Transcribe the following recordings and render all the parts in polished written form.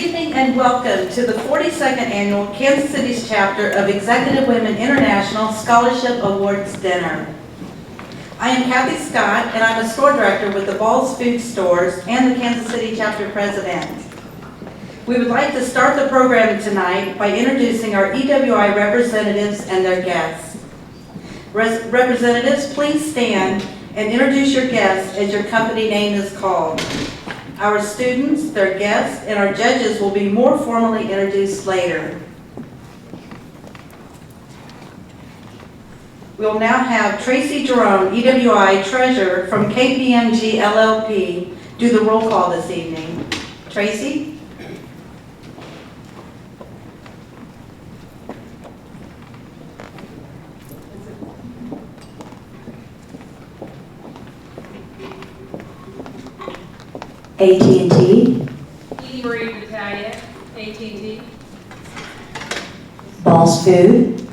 evening and welcome to the 42nd Annual Kansas City's Chapter of Executive Women International Scholarship Awards Dinner. I am Kathy Scott and I'm a store director with the Ball's Food Stores and the Kansas City Chapter President. We would like to start the program tonight by introducing our EWI representatives and their guests. Representatives, please stand and introduce your guests as your company name is called. Our students, their guests, and our judges will be more formally introduced later. We'll now have Tracy Jerome, EWI Treasurer from KPMG LLP, do the roll call this evening. Tracy? AT&T, Marie Battaglia, AT&T. Ball's Food,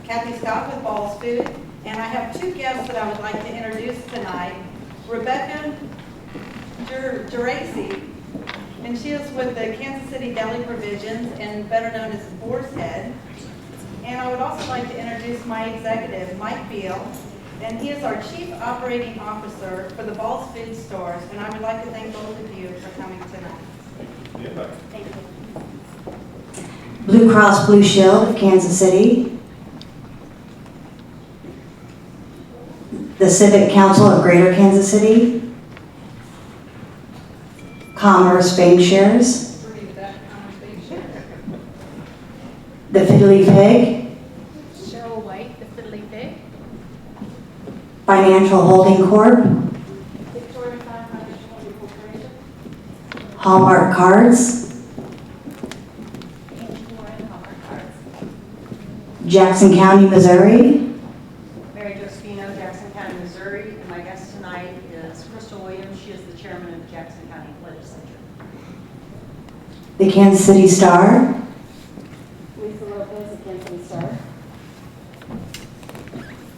Kathy Scott with Ball's Food, and I have two guests that I would like to introduce tonight. Rebecca Geraci, and she is with the Kansas City Deli Provisions and better known as Boar's Head. And I would also like to introduce my executive, Mike Beal, and he is our Chief Operating Officer for the Ball's Food Stores, and I would like to thank both of you for coming tonight. Thank you. Blue Cross Blue Shield of Kansas City, the Civic Council of Greater Kansas City, Commerce Bank Shares, the Fiddly Pig, Financial Holding Corp, Hallmark Cards, Jackson County, Missouri, Mary Josephino, Jackson County, Missouri, and my guest tonight is Crystal Williams. She is the chairman of the Jackson County Legislature. the Kansas City Star, Lisa Lopez, the Kansas City Star.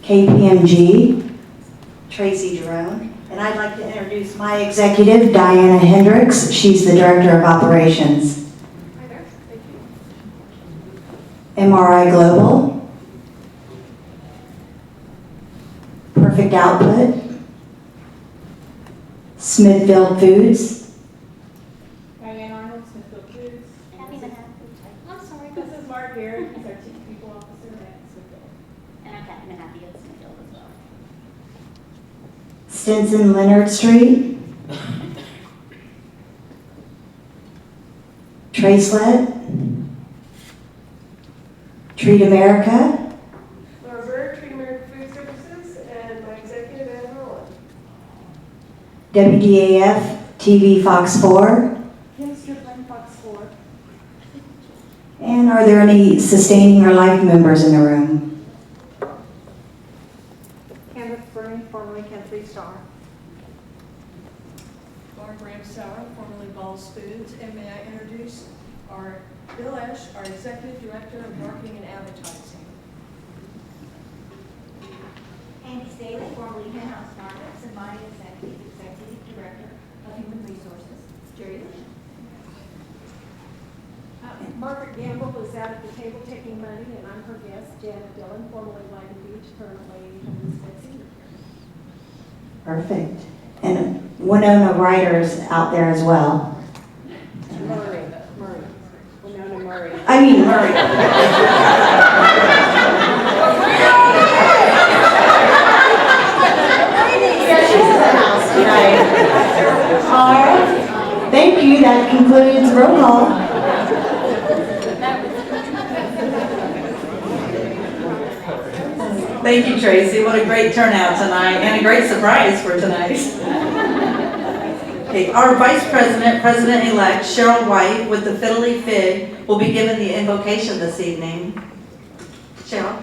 KPMG, Tracy Jerome, and I'd like to introduce my executive, Diana Hendricks. She's the Director of Operations. Hi there. Thank you. MRI Global, Perfect Output, Smithfield Foods, Diane Arnold, Smithfield Foods. Happy to have you. I'm sorry, This is Mark Garrett, he's our Chief People Officer at Smithfield. and I'm happy to have you at Smithfield as well. Stinson Leonard Street, Tracelet, Treat America, Laura Bird, Treat America Food Services, and my executive, Anna Merlin. WDAF TV Fox 4, Kim Strickland, Fox 4. and are there any sustaining or life members in the room? Candace Byrne, formerly Kansas City Star. Lauren Ramsauer, formerly Ball's Foods, and may I introduce our Bill Esch, our Executive Director of Marketing and Advertising. Andy Staley, formerly Henhouse Products, and my Executive Director of Human Resources. Jerry Lee. Margaret Gamble was out at the table taking money, and I'm her guest, Janet Dillon, formerly Light Beach, currently Homeless Betsy. Perfect. And Winona Ryder's out there as well. Murray. Winona Murray. I mean Murray. All right. Thank you. That concludes roll call. Thank you, Tracy. What a great turnout tonight and a great surprise for tonight. Okay, our Vice President, President-elect Cheryl White with the Fiddly Fig will be given the invocation this evening. Cheryl.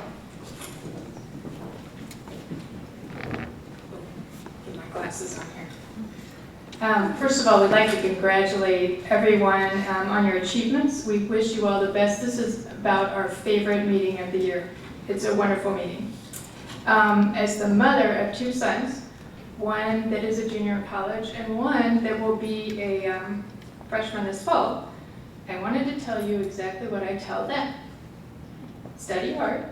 Get my glasses on here. First of all, we'd like to congratulate everyone on your achievements. We wish you all the best. This is about our favorite meeting of the year. It's a wonderful meeting. As the mother of two sons, one that is a junior in college and one that will be a freshmen this fall, I wanted to tell you exactly what I tell them. Study hard,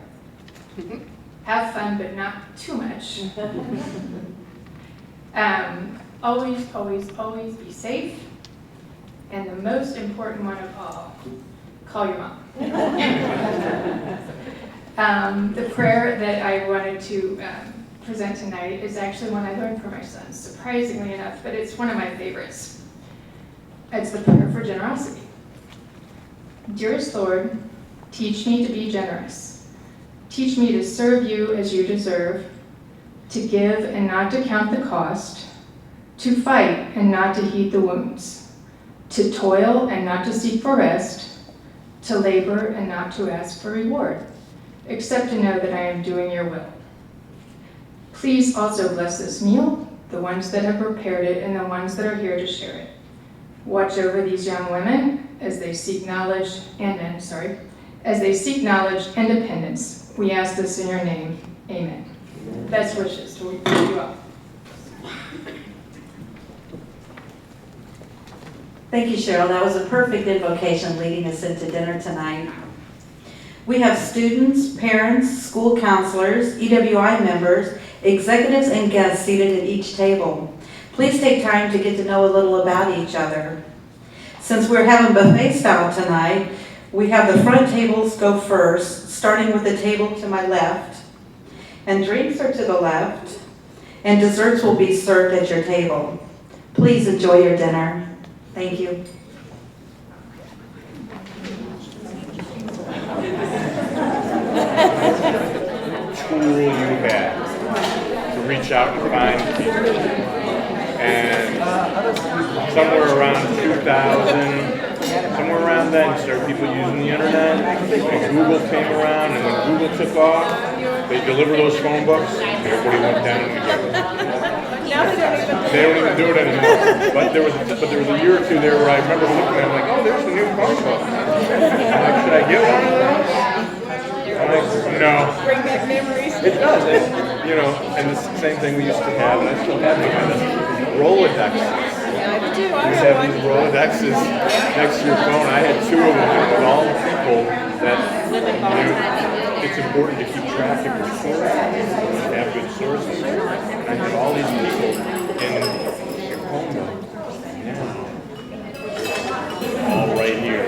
have fun, but not too much. Always, always, always be safe. And the most important one of all, call your mom. The prayer that I wanted to present tonight is actually one I learned from my son, surprisingly enough, but it's one of my favorites. It's the prayer for generosity. Dearest Lord, teach me to be generous. Teach me to serve you as you deserve, to give and not to count the cost, to fight and not to heed the wounds, to toil and not to seek for rest, to labor and not to ask for reward, except to know that I am doing your will. Please also bless this meal, the ones that have prepared it and the ones that are here to share it. Watch over these young women as they seek knowledge and independence. We ask this in your name. Amen. Best wishes to you all. Thank you, Cheryl. That was a perfect invocation leading us into dinner tonight. We have students, parents, school counselors, EWI members, executives, and guests seated at each table. Please take time to get to know a little about each other. Since we're having buffet style tonight, we have the front tables go first, starting with the table to my left, and drinks are to the left, and desserts will be served at your table. Please enjoy your dinner. Thank you. Tool you had to reach out and find people. And somewhere around 2000, somewhere around then, started people using the internet, and Google came around, and when Google took off, they delivered those phone books, and everybody went down and got them. They don't even do it anymore. But there was a year or two there where I remember looking at it like, oh, there's the new phone book. I'm like, should I get one of those? I'm like, no. Bring back memories. It does. And the same thing we used to have, and I still have them, the Rolodexes. You have these Rolodexes next to your phone. I had two of them with all the people that it's important to keep track of your sources, to have good sources. And I have all these people in your phone book. Yeah. All right here.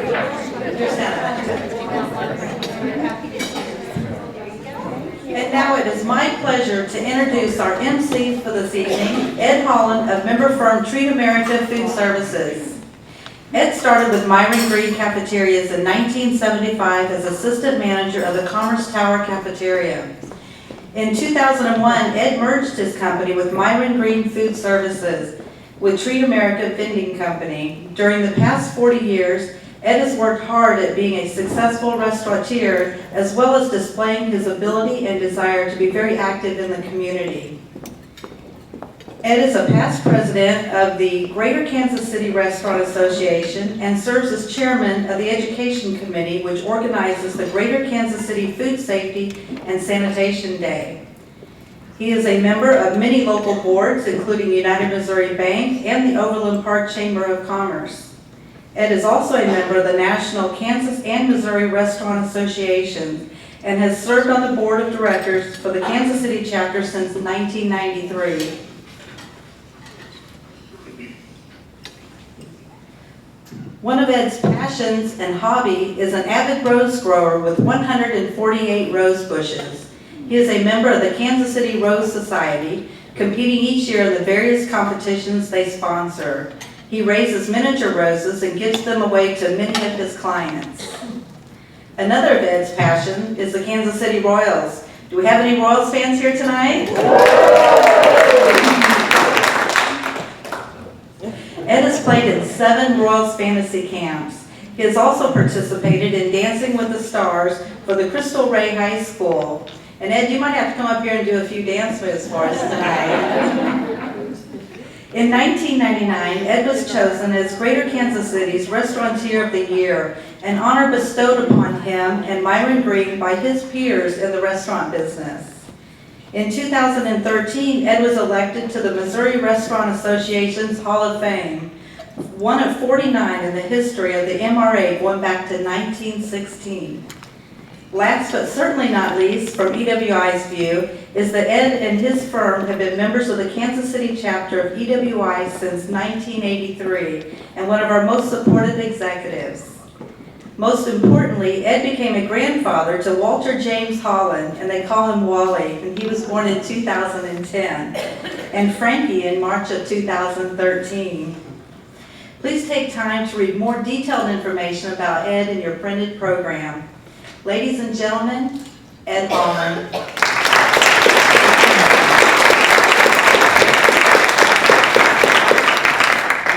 And now it is my pleasure to introduce our MCs for this evening, Ed Holland of member firm Treat America Food Services. Ed started with Myron Green Cafeterias in 1975 as assistant manager of the Commerce Tower Cafeteria. In 2001, Ed merged his company with Myron Green Food Services with Treat America Vending Company. During the past 40 years, Ed has worked hard at being a successful restaurateur, as well as displaying his ability and desire to be very active in the community. Ed is a past president of the Greater Kansas City Restaurant Association and serves as chairman of the Education Committee, which organizes the Greater Kansas City Food Safety and Sanitation Day. He is a member of many local boards, including United Missouri Bank and the Overland Park Chamber of Commerce. Ed is also a member of the National Kansas and Missouri Restaurant Association and has served on the board of directors for the Kansas City chapter since 1993. One of Ed's passions and hobby is an avid rose grower with 148 rose bushes. He is a member of the Kansas City Rose Society, competing each year in the various competitions they sponsor. He raises miniature roses and gives them away to many of his clients. Another of Ed's passion is the Kansas City Royals. Do we have any Royals fans here tonight? Ed has played in 7 Royals fantasy camps. He has also participated in Dancing with the Stars for the Crystal Ray High School. And Ed, you might have to come up here and do a few dance moves for us tonight. In 1999, Ed was chosen as Greater Kansas City's Restaurateur of the Year, an honor bestowed upon him and Myron Green by his peers in the restaurant business. In 2013, Ed was elected to the Missouri Restaurant Association's Hall of Fame. one of 49 in the history of the MRA going back to 1916. Last but certainly not least, from EWI's view, is that Ed and his firm have been members of the Kansas City chapter of EWI since 1983 and one of our most supportive executives. Most importantly, Ed became a grandfather to Walter James Holland, and they call him Wally, and he was born in 2010, and Frankie in March of 2013. Please take time to read more detailed information about Ed in your printed program. Ladies and gentlemen, Ed Holland.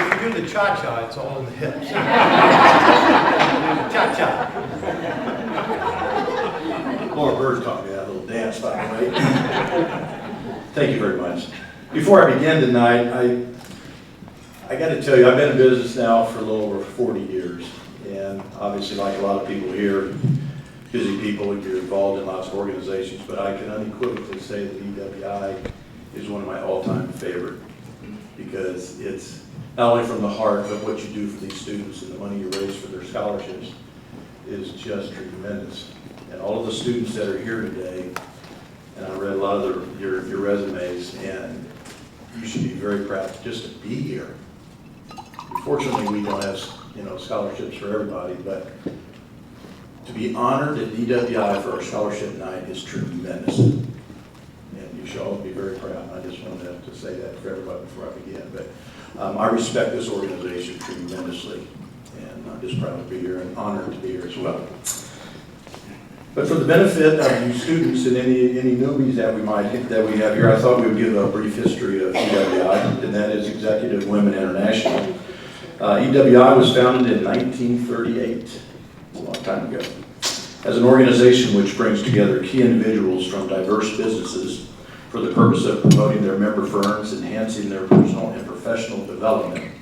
If you do the cha-cha, it's all in the hips. Cha-cha. Laura Bird taught me that little dance, by the way. Thank you very much. Before I begin tonight, I got to tell you, I've been in business now for a little over 40 years. And obviously, like a lot of people here, busy people, you're involved in lots of organizations, but I can unequivocally say that EWI is one of my all-time favorite, because it's not only from the heart, but what you do for these students and the money you raise for their scholarships is just tremendous. And all of the students that are here today, and I read a lot of your resumes, and you should be very proud just to be here. Fortunately, we don't have scholarships for everybody, but to be honored at EWI for our scholarship night is tremendous. And you should all be very proud. I just wanted to say that for everybody before I begin. But I respect this organization tremendously, and I'm just proud to be here and honored to be here as well. But for the benefit of you students and any newbies that we have here, I thought we would give a brief history of EWI, and that is Executive Women International. EWI was founded in 1938, a long time ago, as an organization which brings together key individuals from diverse businesses for the purpose of promoting their member firms, enhancing their personal and professional development,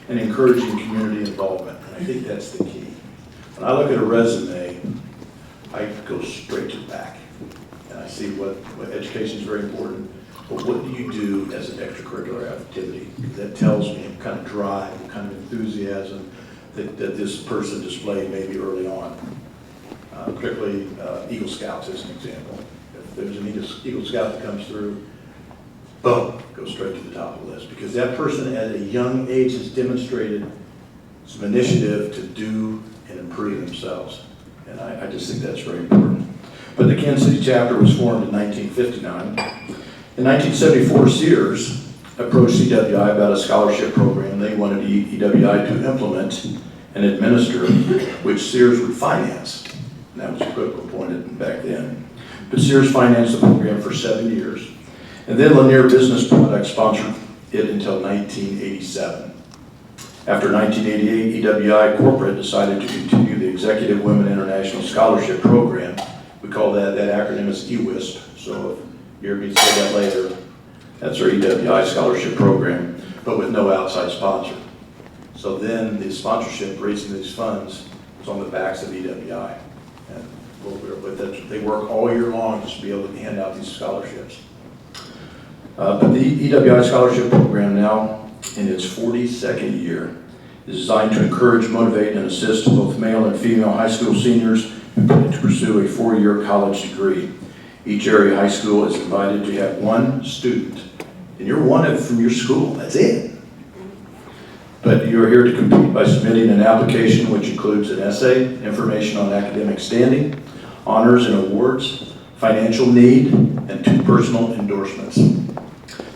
and encouraging community involvement. And I think that's the key. When I look at a resume, I go straight to the back, and I see what education is very important, but what do you do as an extracurricular activity? That tells me what kind of drive, what kind of enthusiasm that this person displayed maybe early on. Particularly Eagle Scouts as an example. If there's an Eagle Scout that comes through, boom, goes straight to the top of the list, because that person at a young age has demonstrated some initiative to do and improve themselves. And I just think that's very important. But the Kansas City chapter was formed in 1959. In 1974, Sears approached EWI about a scholarship program they wanted EWI to implement and administer, which Sears would finance. And that was a critical point back then. But Sears financed the program for 7 years. And then Lanier Business Products sponsored it until 1987. After 1988, EWI Corporate decided to continue the Executive Women International Scholarship Program. We call that acronym is EWISP. So if you hear me say that later, that's our EWI scholarship program, but with no outside sponsor. So then the sponsorship, raising these funds, was on the backs of EWI. And they work all year long just to be able to hand out these scholarships. But the EWI scholarship program now, in its 42nd year, is designed to encourage, motivate, and assist both male and female high school seniors to pursue a 4-year college degree. Each area high school is invited to have one student, and you're one from your school, that's it. But you're here to compete by submitting an application which includes an essay, information on academic standing, honors and awards, financial need, and 2 personal endorsements.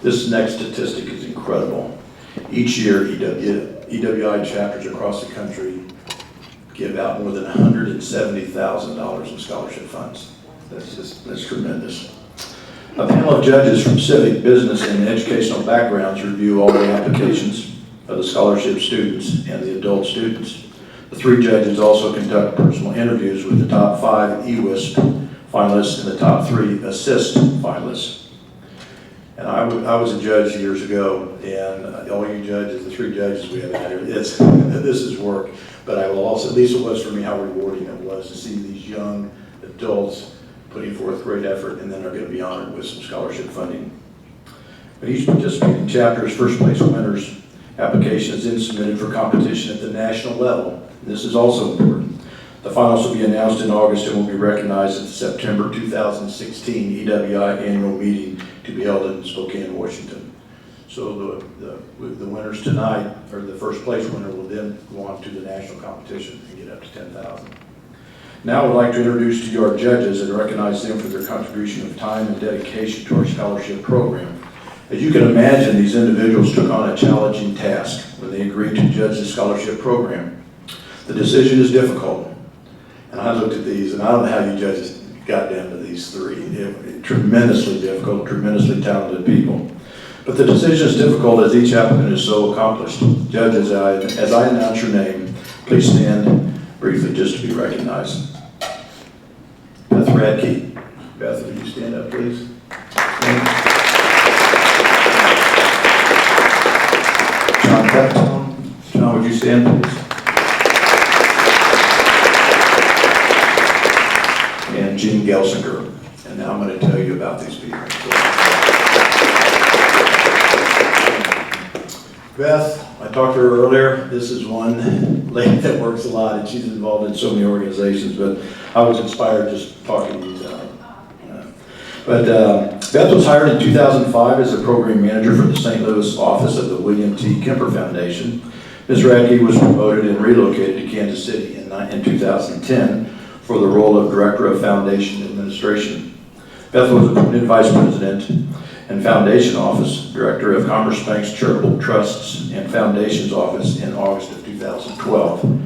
This next statistic is incredible. Each year, EWI chapters across the country give out more than $170,000 in scholarship funds. That's tremendous. A panel of judges from civic, business, and educational backgrounds review all the applications of the scholarship students and the adult students. The 3 judges also conduct personal interviews with the top 5 EWISP finalists and the top 3 assist finalists. And I was a judge years ago, and all you judges, the 3 judges we have out here, this is work. But I will also, at least it was for me, how rewarding it was to see these young adults putting forth great effort, and then are going to be honored with some scholarship funding. But each participating chapter's first place winners Application is then submitted for competition at the national level. This is also important. The finals will be announced in August and will be recognized at the September 2016 EWI annual meeting to be held in Spokane, Washington. So the winners tonight, or the first place winner, will then go on to the national competition and get up to $10,000. Now I would like to introduce to you our judges and recognize them for their contribution of time and dedication to our scholarship program. As you can imagine, these individuals took on a challenging task when they agreed to judge the scholarship program. The decision is difficult, and I looked at these, and I don't know how you judges got down to these three. Tremendously difficult, tremendously talented people. But the decision is difficult as each applicant is so accomplished. Judges, as I announce your name, please stand briefly just to be recognized. Beth Radke. Beth, would you stand up, please? John Peptone. John, would you stand, please? And Jean Gelsinger. And now I'm going to tell you about these people. Beth, I talked to her earlier. This is one lady that works a lot, and she's involved in so many organizations, but I was inspired just talking to you tonight. Beth was hired in 2005 as a program manager for the St. Louis office of the William T. Kemper Foundation. Ms. Radke was promoted and relocated to Kansas City in 2010 for the role of Director of Foundation Administration. Beth was appointed Vice President and Foundation Office Director of Commerce Bank's Charitable Trusts and Foundations Office in August of 2012.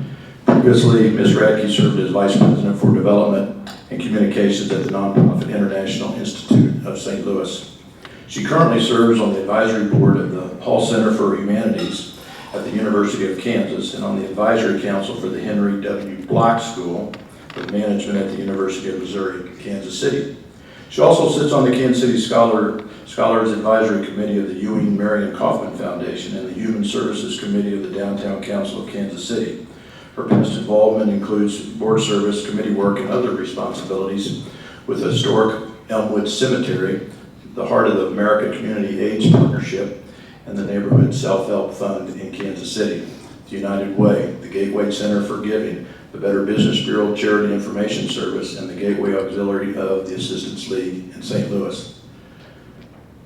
Previously, Ms. Radke served as Vice President for Development and Communications at the nonprofit International Institute of St. Louis. She currently serves on the advisory board of the Hall Center for Humanities at the University of Kansas and on the advisory council for the Henry W. Block School of Management at the University of Missouri, Kansas City. She also sits on the Kansas City Scholars Advisory Committee of the Ewing Marion Kauffman Foundation and the Human Services Committee of the Downtown Council of Kansas City. Her past involvement includes board service, committee work, and other responsibilities with the historic Elmwood Cemetery, the Heart of the America Community AIDS Partnership, and the Neighborhood Self-Help Fund in Kansas City, the United Way, the Gateway Center for Giving, the Better Business Bureau Charity Information Service, and the Gateway Auxiliary of the Assistance League in St. Louis.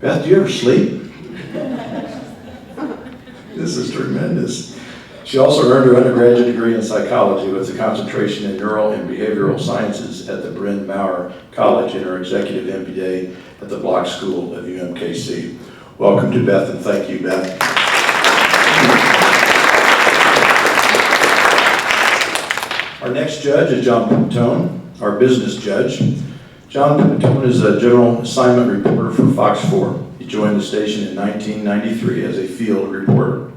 Beth, do you ever sleep? This is tremendous. She also earned her undergraduate degree in psychology with a concentration in neural and behavioral sciences at the Bryn Mawr College and her executive MBA at the Block School of UMKC. Welcome to Beth, and thank you, Beth. Our next judge is John Peptone, our business judge. John Peptone is a general assignment reporter for Fox 4. He joined the station in 1993 as a field reporter.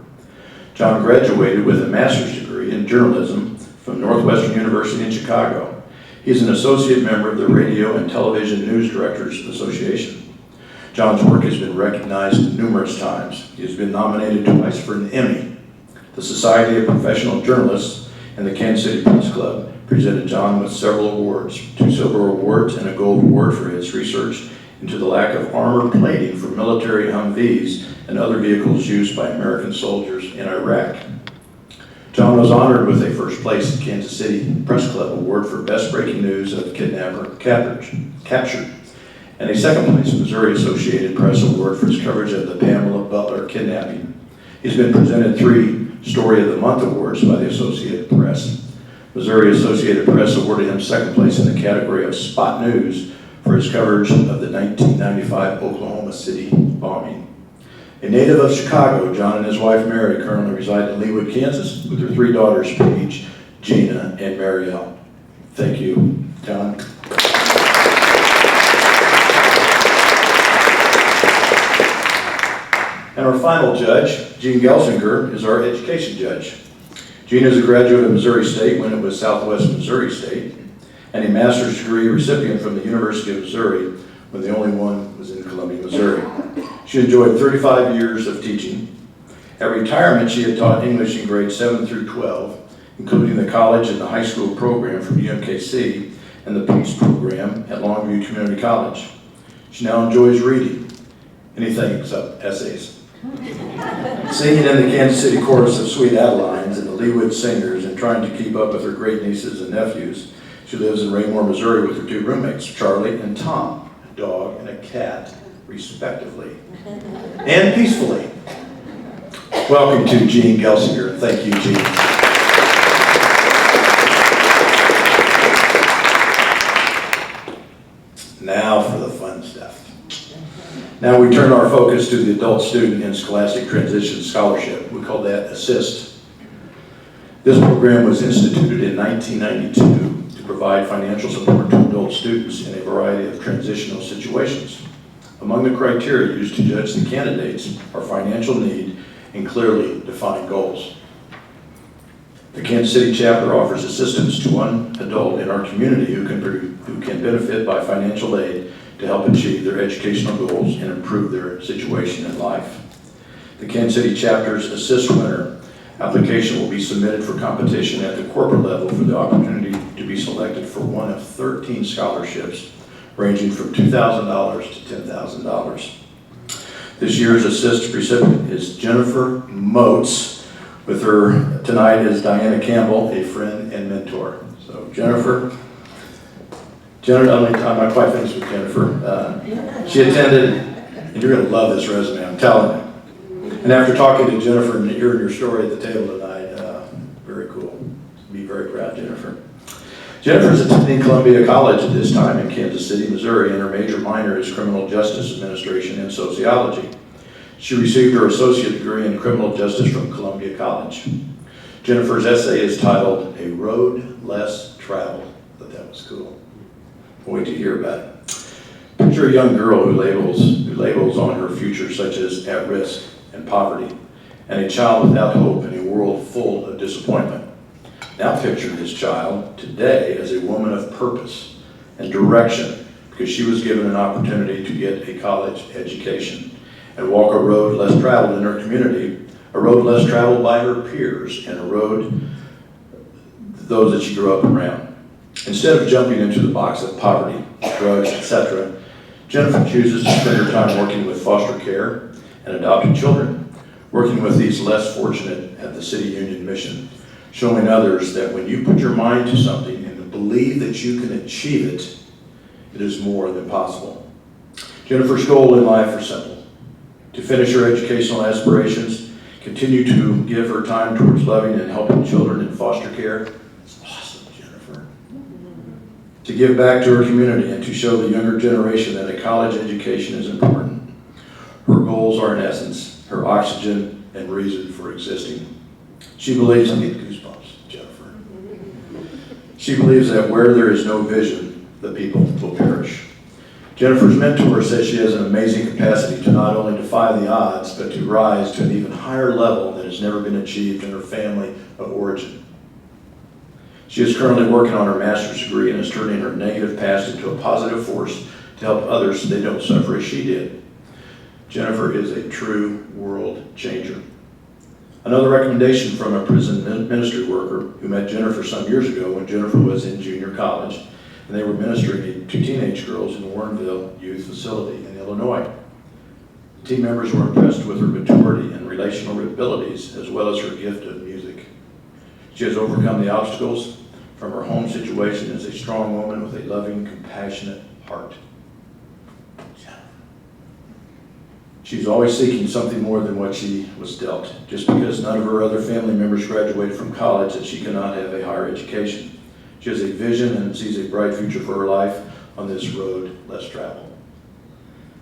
John graduated with a master's degree in journalism from Northwestern University in Chicago. He is an associate member of the Radio and Television News Directors Association. John's work has been recognized numerous times. He has been nominated twice for an Emmy. The Society of Professional Journalists and the Kansas City Press Club presented John with several awards, 2 silver awards and a gold award for his research into the lack of armor plating for military Humvees and other vehicles used by American soldiers in Iraq. John was honored with a first place Kansas City Press Club award for best breaking news of kidnapper captured, and a second place Missouri Associated Press award for his coverage of the Pamela Butler kidnapping. He's been presented 3 Story of the Month awards by the Associated Press. Missouri Associated Press awarded him second place in the category of Spot News for his coverage of the 1995 Oklahoma City bombing. A native of Chicago, John and his wife Mary currently reside in Leawood, Kansas with their 3 daughters, Paige, Gina, and Marielle. Thank you, John. And our final judge, Jean Gelsinger, is our education judge. Jean is a graduate of Missouri State when it was Southwest Missouri State, and a master's degree recipient from the University of Missouri when the only one was in Columbia, Missouri. She enjoyed 35 years of teaching. At retirement, she had taught English in grades 7 through 12, including the college and the high school program from UMKC and the Peace program at Longview Community College. She now enjoys reading, anything except essays. Singing in the Kansas City chorus of Sweet Adelines and the Leewood Singers and trying to keep up with her great nieces and nephews. She lives in Raymore, Missouri with her 2 roommates, Charlie and Tom, a dog and a cat, respectively, and peacefully. Welcome to Jean Gelsinger. Thank you, Jean. Now for the fun stuff. Now we turn our focus to the Adult Student in Scholastic Transition Scholarship. We call that ASSIST. This program was instituted in 1992 to provide financial support to adult students in a variety of transitional situations. Among the criteria used to judge the candidates are financial need and clearly defined goals. The Kansas City chapter offers assistance to one adult in our community who can benefit by financial aid to help achieve their educational goals and improve their situation in life. The Kansas City chapter's Assist Winner application will be submitted for competition at the corporate level for the opportunity to be selected for one of 13 scholarships ranging from $2,000 to $10,000. This year's Assist recipient is Jennifer Moats. With her tonight is Diana Campbell, a friend and mentor. So Jennifer, I'm not quite finished with Jennifer. She attended, and you're going to love this resume, I'm telling you. And after talking to Jennifer and hearing your story at the table tonight, very cool. Be very proud, Jennifer. Jennifer is attending Columbia College at this time in Kansas City, Missouri, and her major minor is Criminal Justice Administration and Sociology. She received her associate degree in criminal justice from Columbia College. Jennifer's essay is titled, A Road Less Traveled. I thought that was cool. Wait to hear about it. Picture a young girl who labels on her future such as at risk and poverty, and a child without hope in a world full of disappointment. Now picture this child today as a woman of purpose and direction because she was given an opportunity to get a college education and walk a road less traveled in her community, a road less traveled by her peers, and a road those that she grew up around. Instead of jumping into the box of poverty, drugs, etc., Jennifer chooses to spend her time working with foster care and adopted children, working with these less fortunate at the City Union Mission, showing others that when you put your mind to something and believe that you can achieve it, it is more than possible. Jennifer's goal in life are simple: to finish her educational aspirations, continue to give her time towards loving and helping children in foster care. It's awesome, Jennifer. To give back to her community and to show the younger generation that a college education is important. Her goals are, in essence, her oxygen and reason for existing. She believes, I get goosebumps, Jennifer. She believes that where there is no vision, the people will perish. Jennifer's mentor says she has an amazing capacity to not only defy the odds, but to rise to an even higher level that has never been achieved in her family of origin. She is currently working on her master's degree and is turning her negative past into a positive force to help others so they don't suffer as she did. Jennifer is a true world changer. Another recommendation from a prison ministry worker who met Jennifer some years ago when Jennifer was in junior college, and they were ministering to teenage girls in Warrenville Youth Facility in Illinois. The team members were impressed with her maturity and relational abilities, as well as her gift of music. She has overcome the obstacles from her home situation as a strong woman with a loving, compassionate heart. She's always seeking something more than what she was dealt. Just because none of her other family members graduated from college, that she cannot have a higher education. She has a vision and sees a bright future for her life on this road less traveled.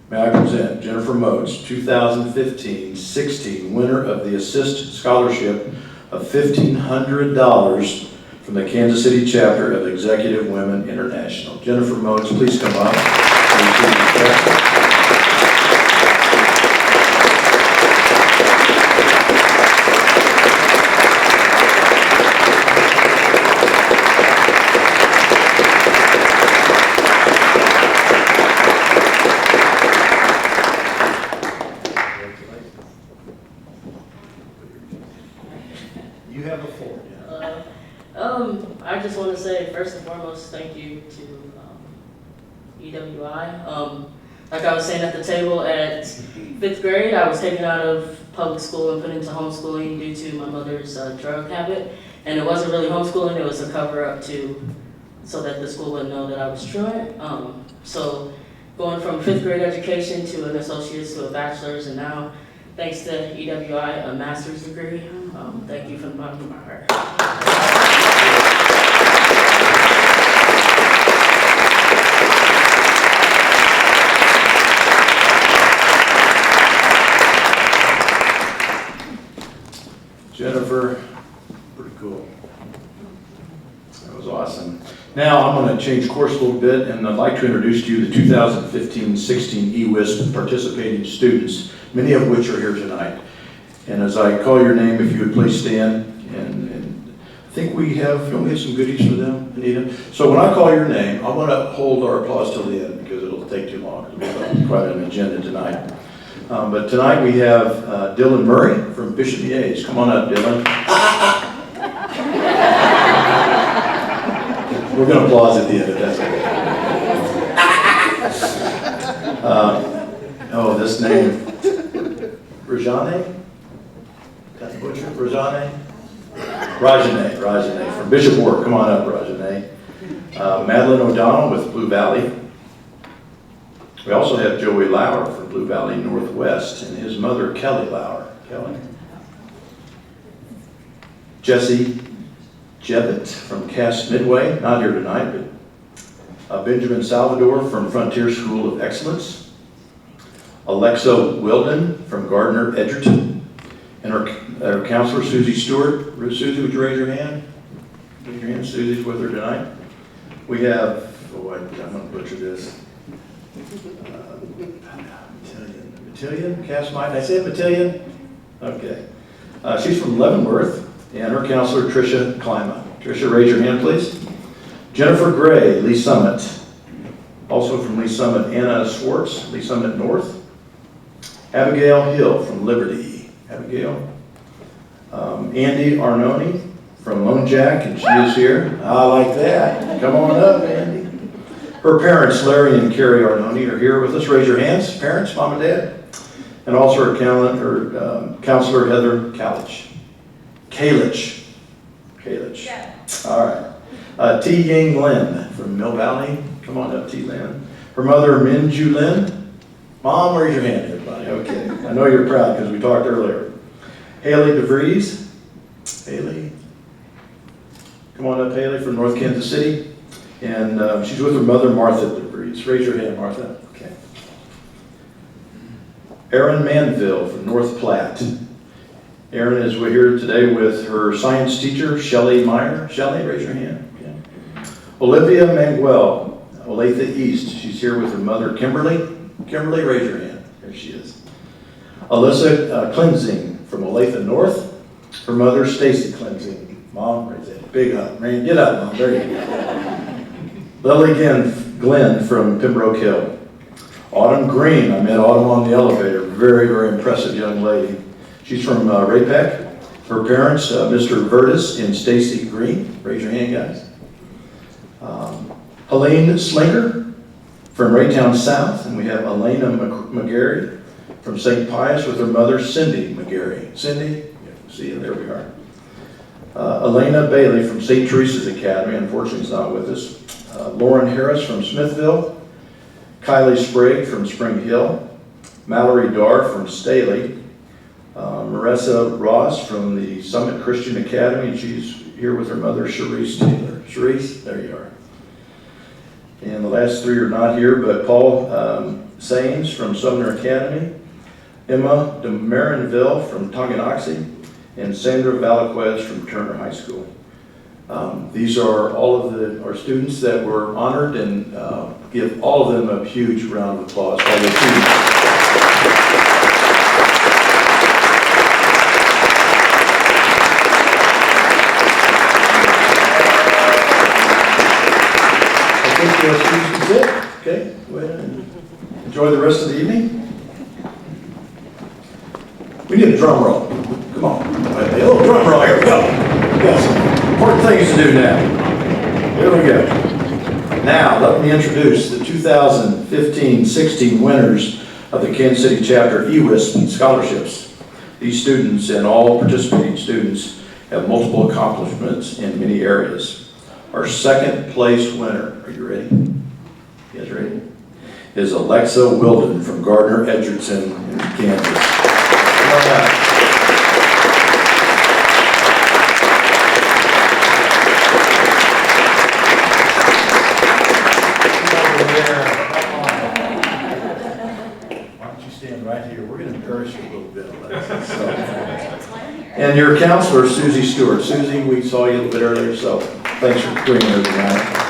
May I present Jennifer Moats, 2015-16 winner of the Assist Scholarship of $1,500 from the Kansas City chapter of Executive Women International. Jennifer Moats, please come up. You have the floor. I just want to say, first and foremost, thank you to EWI. like I was saying at the table, at 5th grade, I was taken out of public school and put into homeschooling due to my mother's drug habit. And it wasn't really homeschooling, it was a cover-up so that the school wouldn't know that I was truant. So going from 5th grade education to an associate's to a bachelor's, and now, thanks to EWI, a master's degree. Thank you from the bottom of my heart. Jennifer, pretty cool. That was awesome. Now I'm going to change course a little bit, and I'd like to introduce to you the 2015-16 EWISP participating students, many of which are here tonight. And as I call your name, if you would please stand, and I think don't we have some goodies for them, Anita? So when I call your name, I want to hold our applause till the end because it'll take too long. We have quite an agenda tonight. But tonight we have Dylan Murray from Bishop Yates. Come on up, Dylan. We're going to applause at the end if that's okay. This name, Rajane? Got the butcher? Rajane from Bishop Ward. Come on up, Rajane. Madeline O'Donnell with Blue Valley. We also have Joey Lauer from Blue Valley Northwest and his mother, Kelly Lauer. Kelly. Jesse Jevitt from Cass Midway, not here tonight, but Benjamin Salvador from Frontier School of Excellence. Alexa Wilden from Gardner Edgerton. And our counselor, Susie Stewart. Susie, would you raise your hand? Raise your hand. Susie's with her tonight. We have, I'm going to butcher this. Matillion? Cass Mike? Did I say Matillion? Okay. She's from Leavenworth, and her counselor, Tricia Klima. Tricia, raise your hand, please. Jennifer Gray, Lee Summit. Also from Lee Summit, Anna Swartz, Lee Summit North. Abigail Hill from Liberty. Abigail. Andy Arnone from Lone Jack, and she is here. I like that. Come on up, Andy. Her parents, Larry and Carrie Arnone, are here with us. Raise your hands, parents, mom and dad. And also her counselor, Heather Kalich. Yeah. All right. T. Ying Lin from Mill Valley. Come on up, T. Lin. Her mother, Minju Lin. Mom, raise your hand, everybody. Okay. I know you're proud because we talked earlier. Haley DeVries. Haley. Come on up, Haley, from North Kansas City. And she's with her mother, Martha DeVries. Raise your hand, Martha. Okay. Erin Manville from North Platte. Erin is here today with her science teacher, Shelley Meyer. Shelley, raise your hand. Okay. Olivia Manuel, Olathe East. She's here with her mother, Kimberly. Kimberly, raise your hand. There she is. Alyssa Cleansing from Olathe North. Her mother, Stacy Cleansing. Mom, raise that big hug. Man, get up, Mom. There you go. Lily Glenn from Pembroke Hill. Autumn Green, I met Autumn on the elevator. Very, very impressive young lady. She's from Ray-Pec. Her parents, Mr. Vertis and Stacy Green. Raise your hand, guys. Helene Slinger from Raytown South. And we have Elena McGarry from St. Pius with her mother, Cindy McGarry. Cindy, see you, there we are. Elena Bailey from St. Teresa's Academy. Unfortunately, is not with us. Lauren Harris from Smithville. Kylie Sprague from Spring Hill. Mallory Darr from Staley. Marissa Ross from the Summit Christian Academy, and she's here with her mother, Sharice Taylor. Sharice, there you are. And the last three are not here, but Paul Sains from Sumner Academy, Emma de Marinville from Tonganoxie, and Sandra Valaquez from Turner High School. These are all of our students that were honored, and give all of them a huge round of applause. Okay, go ahead and enjoy the rest of the evening. We need a drum roll. Come on. A little drum roll. Here we go. We got some important things to do now. Here we go. Now, let me introduce the 2015-16 winners of the Kansas City Chapter EWI scholarships. These students and all participating students have multiple accomplishments in many areas. Our second place winner, are you ready? You guys ready? Is Alexa Wilden from Gardner Edgerton in Kansas. Come on up. Why don't you stand right here? We're going to embarrass you a little bit, Alexa. So. And your counselor, Susie Stewart. Susie, we saw you a little bit earlier, so thanks for bringing her tonight.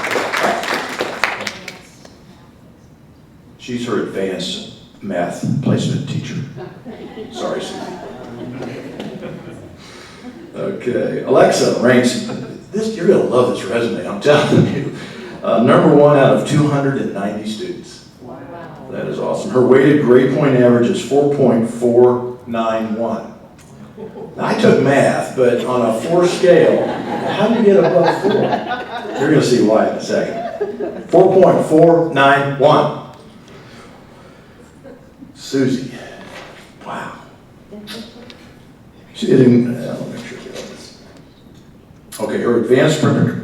She's her advanced math placement teacher. Sorry, Susie. Okay, Alexa ranks, you're going to love this resume, I'm telling you. Number 1 out of 290 students. Wow. That is awesome. Her weighted grade point average is 4.491. Now, I took math, but on a 4 scale, how do you get above 4? You're going to see why in a second. 4.491. Susie. Wow. She didn't, I'll make sure you know this. Okay, her advanced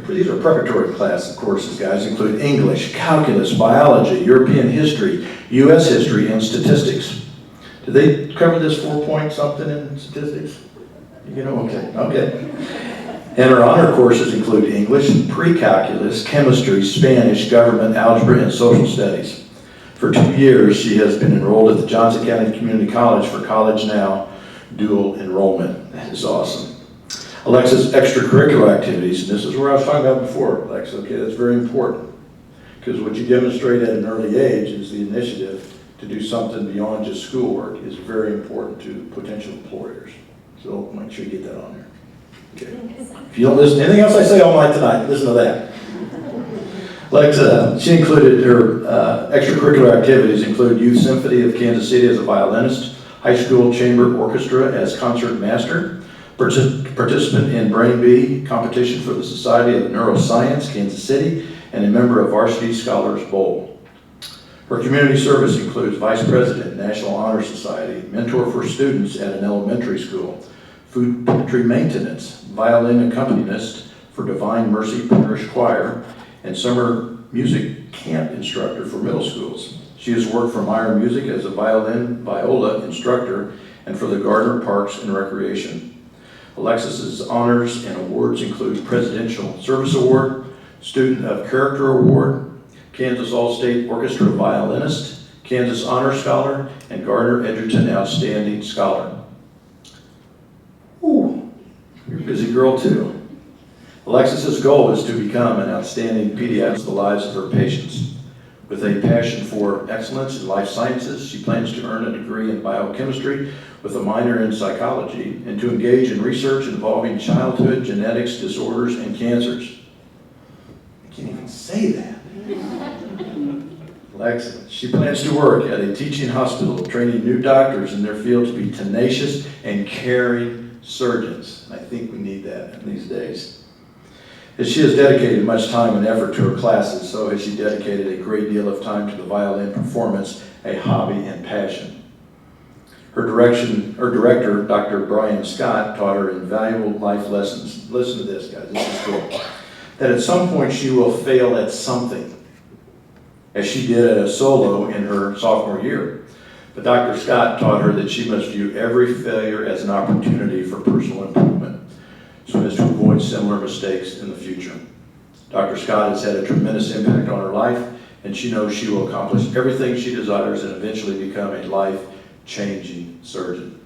these are preparatory class courses, guys, include English, calculus, biology, European history, U.S. history, and statistics. Did they cover this 4 point something in statistics? You know, okay. And her honor courses include English, pre-calculus, chemistry, Spanish, government, algebra, and social studies. For 2 years, she has been enrolled at the Johnson County Community College for College Now dual enrollment. That is awesome. Alexa's extracurricular activities, and this is where I was talking about before, Alexa, okay, that's very important. Because what you demonstrate at an early age is the initiative to do something beyond just schoolwork is very important to potential employers. So make sure you get that on there. Okay. If you don't listen to anything else I say all night tonight, listen to that. Alexa, she included her extracurricular activities include Youth Symphony of Kansas City as a violinist, high school chamber orchestra as concert master, participant in Brain Bee competition for the Society of Neuroscience, Kansas City, and a member of Varsity Scholars Bowl. Her community service includes vice president, National Honor Society, mentor for students at an elementary school, food pantry maintenance, violin accompanist for Divine Mercy Parish Choir, and summer music camp instructor for middle schools. She has worked for Meyer Music as a viola instructor and for the Gardner Parks and Recreation. Alexis's honors and awards include Presidential Service Award, Student of Character Award, Kansas All-State Orchestra Violinist, Kansas Honor Scholar, and Gardner Edgerton Outstanding Scholar. Ooh, you're a busy girl too. Alexis's goal is to become an outstanding pediatrician in the lives of her patients. With a passion for excellence in life sciences, she plans to earn a degree in biochemistry with a minor in psychology and to engage in research involving childhood genetics disorders and cancers. I can't even say that. Alexa, she plans to work at a teaching hospital, training new doctors in their field to be tenacious and caring surgeons. I think we need that in these days. As she has dedicated much time and effort to her classes, so has she dedicated a great deal of time to the violin performance, a hobby and passion. Her director, Dr. Brian Scott, taught her invaluable life lessons. Listen to this, guys, this is cool. That at some point she will fail at something, as she did at a solo in her sophomore year. But Dr. Scott taught her that she must view every failure as an opportunity for personal improvement, so as to avoid similar mistakes in the future. Dr. Scott has had a tremendous impact on her life, and she knows she will accomplish everything she desires and eventually become a life-changing surgeon.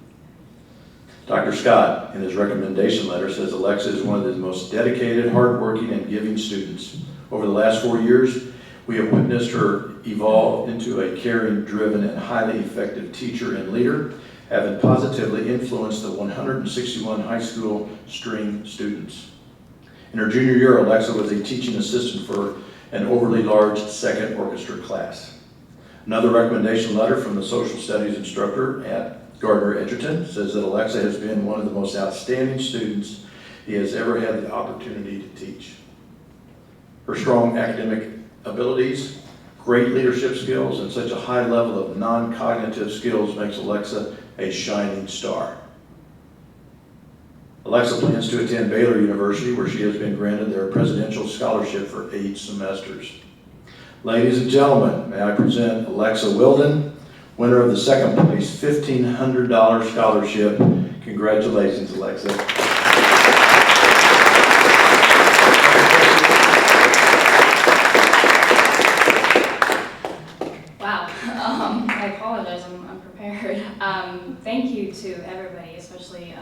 Dr. Scott, in his recommendation letter, says Alexa is one of the most dedicated, hardworking, and giving students. Over the last 4 years, we have witnessed her evolve into a caring, driven, and highly effective teacher and leader, having positively influenced the 161 high school string students. In her junior year, Alexa was a teaching assistant for an overly large second orchestra class. Another recommendation letter from the social studies instructor at Gardner Edgerton says that Alexa has been one of the most outstanding students he has ever had the opportunity to teach. Her strong academic abilities, great leadership skills, and such a high level of non-cognitive skills makes Alexa a shining star. Alexa plans to attend Baylor University, where she has been granted their presidential scholarship for 8 semesters. Ladies and gentlemen, may I present Alexa Wilden, winner of the second place $1,500 scholarship. Congratulations, Alexa. Wow, I apologize, I'm unprepared. Thank you to everybody, especially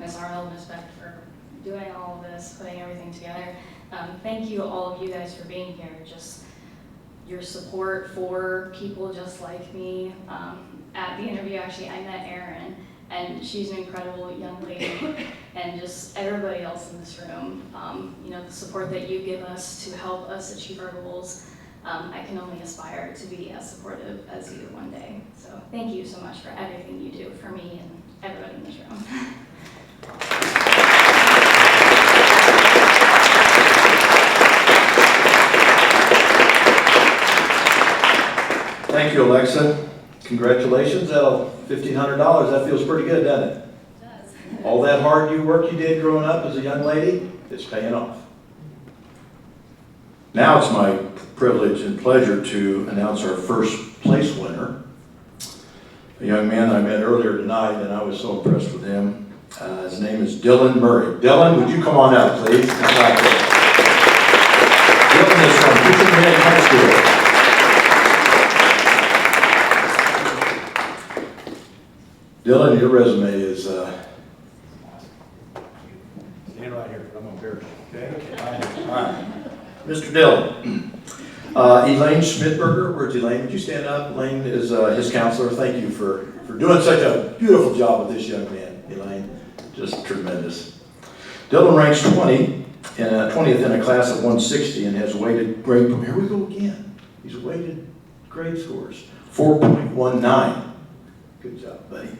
Ms. Arnold, Ms. Beck, for doing all of this, putting everything together. Thank you, all of you guys, for being here. Just your support for people just like me. At the interview, actually, I met Erin, and she's an incredible young lady, and just everybody else in this room. You know, the support that you give us to help us achieve our goals. I can only aspire to be as supportive as you one day. So thank you so much for everything you do for me and everybody in this room. Thank you, Alexa. Congratulations. $1,500, that feels pretty good, doesn't it? It does. All that hard work you did growing up as a young lady, it's paying off. Now it's my privilege and pleasure to announce our first place winner, a young man that I met earlier tonight, and I was so impressed with him. His name is Dylan Murray. Dylan, would you come on up, please? Dylan is from Kitchen Head High School. Dylan, your resume is, stand right here, I'm gonna embarrass you, okay? All right. Mr. Dylan. Elaine Schmidberger, where's Elaine? Would you stand up? Elaine is his counselor. Thank you for doing such a beautiful job with this young man, Elaine. Just tremendous. Dylan ranks 20th in a class of 160 and has weighted grade, here we go again. He's weighted grade scores, 4.19. Good job, buddy.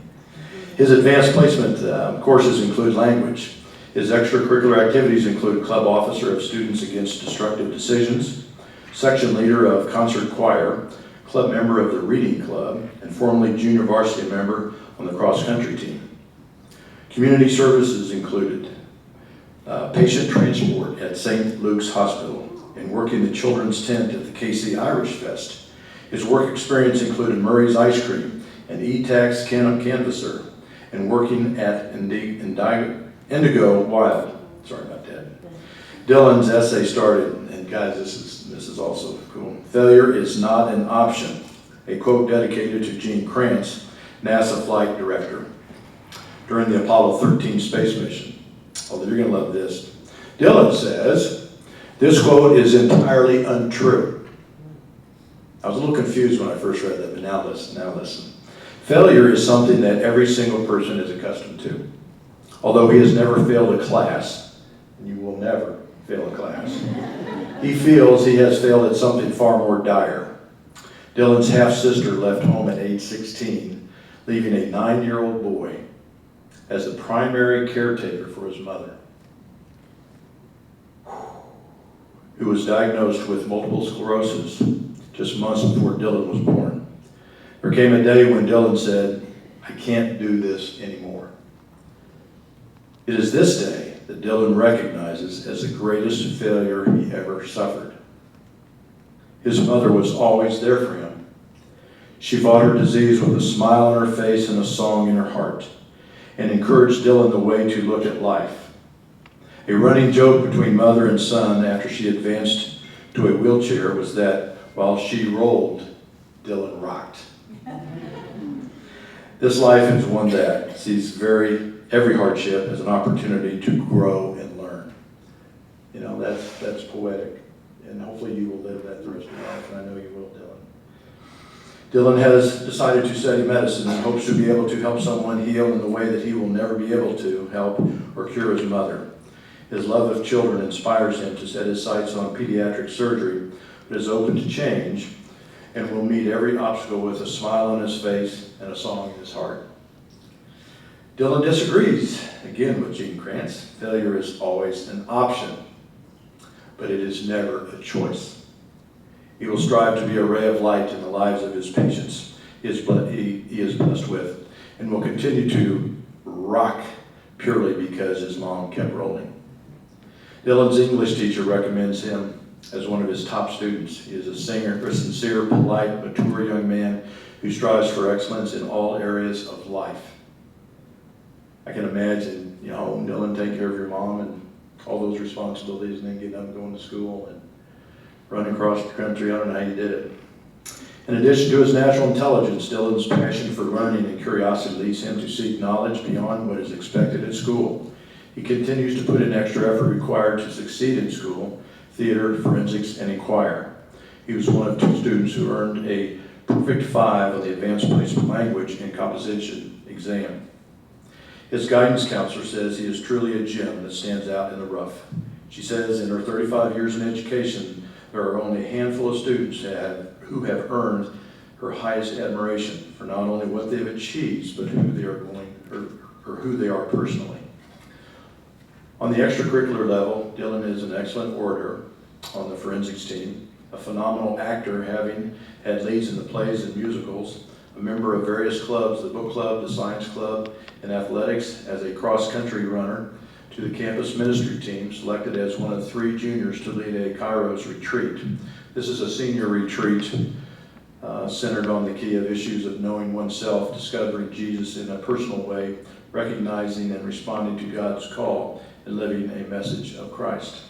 His advanced placement courses include language. His extracurricular activities include club officer of Students Against Destructive Decisions, section leader of concert choir, club member of the reading club, and formerly junior varsity member on the cross-country team. Community services included patient transport at St. Luke's Hospital and working the children's tent at the KC Irish Fest. His work experience included Murray's Ice Cream and E-Tax canvasser and working at Indigo Wild. Sorry about that. Dylan's essay started, and guys, this is also cool. Failure is not an option. A quote dedicated to Gene Kranz, NASA flight director, during the Apollo 13 space mission. Although you're gonna love this. Dylan says, this quote is entirely untrue. I was a little confused when I first read that, but now listen. Failure is something that every single person is accustomed to. Although he has never failed a class, and you will never fail a class, he feels he has failed at something far more dire. Dylan's half-sister left home at age 16, leaving a 9-year-old boy as the primary caretaker for his mother, who was diagnosed with multiple sclerosis just months before Dylan was born. There came a day when Dylan said, I can't do this anymore. It is this day that Dylan recognizes as the greatest failure he ever suffered. His mother was always there for him. She fought her disease with a smile on her face and a song in her heart, and encouraged Dylan the way to look at life. A running joke between mother and son after she advanced to a wheelchair was that while she rolled, Dylan rocked. This life is one that sees every hardship as an opportunity to grow and learn. You know, that's poetic, and hopefully you will live that the rest of your life, and I know you will, Dylan. Dylan has decided to study medicine and hopes to be able to help someone heal in the way that he will never be able to help or cure his mother. His love of children inspires him to set his sights on pediatric surgery, but is open to change and will meet every obstacle with a smile on his face and a song in his heart. Dylan disagrees, again, with Gene Kranz. Failure is always an option, but it is never a choice. He will strive to be a ray of light in the lives of his patients he is blessed with, and will continue to rock purely because his mom kept rolling. Dylan's English teacher recommends him as one of his top students. He is a sincere, polite, mature young man who strives for excellence in all areas of life. I can imagine, Dylan taking care of your mom and all those responsibilities, and then getting up and going to school and running across the country. I don't know how you did it. In addition to his natural intelligence, Dylan's passion for learning and curiosity leads him to seek knowledge beyond what is expected at school. He continues to put in extra effort required to succeed in school, theater, forensics, and inquire. He was one of 2 students who earned a perfect 5 on the advanced placement language and composition exam. His guidance counselor says he is truly a gem that stands out in the rough. She says in her 35 years in education, there are only a handful of students who have earned her highest admiration for not only what they've achieved, but who they are personally. On the extracurricular level, Dylan is an excellent orator on the forensics team, a phenomenal actor, having had leads in the plays and musicals, a member of various clubs, the book club, the science club, and athletics, as a cross-country runner, to the campus ministry team, selected as one of 3 juniors to lead a Kairos retreat. This is a senior retreat centered on the key of issues of knowing oneself, discovering Jesus in a personal way, recognizing and responding to God's call, and living a message of Christ.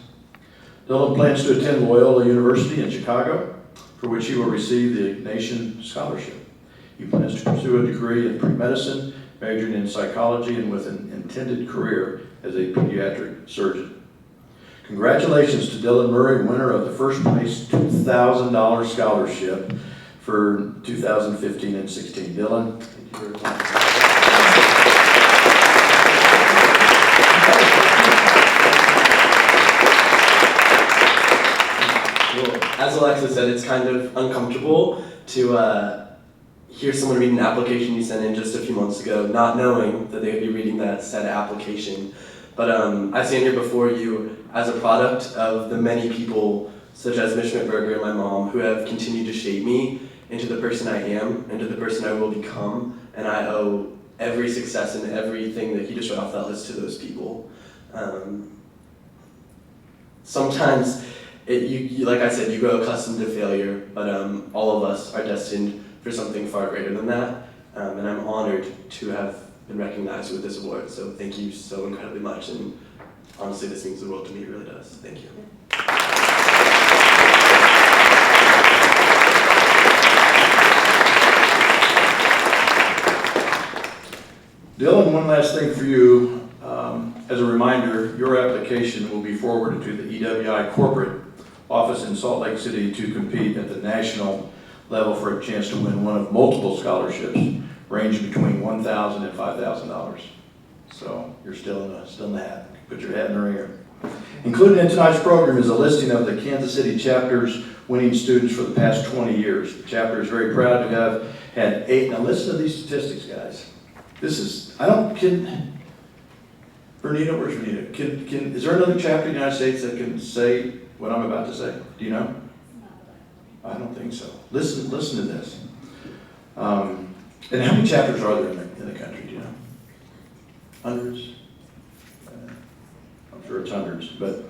Dylan plans to attend Loyola University in Chicago, for which he will receive the Nation Scholarship. He plans to pursue a degree in pre-medicine, majoring in psychology, and with an intended career as a pediatric surgeon. Congratulations to Dylan Murray, winner of the first place $2,000 scholarship for 2015 and 16. Dylan, thank you very much. As Alexa said, it's kind of uncomfortable to hear someone read an application you sent in just a few months ago, not knowing that they would be reading that said application. But I stand here before you as a product of the many people, such as Miss Schmidberger and my mom, who have continued to shape me into the person I am, into the person I will become, and I owe every success and everything that you just read off that list to those people. Sometimes, like I said, you grow accustomed to failure, but all of us are destined for something far greater than that, and I'm honored to have been recognized with this award, so thank you so incredibly much, and honestly, this means the world to me, it really does. Thank you. Dylan, one last thing for you. As a reminder, your application will be forwarded to the EWI corporate office in Salt Lake City to compete at the national level for a chance to win one of multiple scholarships ranging between $1,000 and $5,000. So you're still in the hat. Put your hat in the ringer. Included in tonight's program is a listing of the Kansas City chapter's winning students for the past 20 years. The chapter is very proud to have had 8. Now listen to these statistics, guys. This is, Bernita, where's Bernita? Is there another chapter in the United States that can say what I'm about to say? Do you know? I don't think so. Listen to this. And how many chapters are there in the country, do you know? Hundreds? I'm sure it's hundreds. But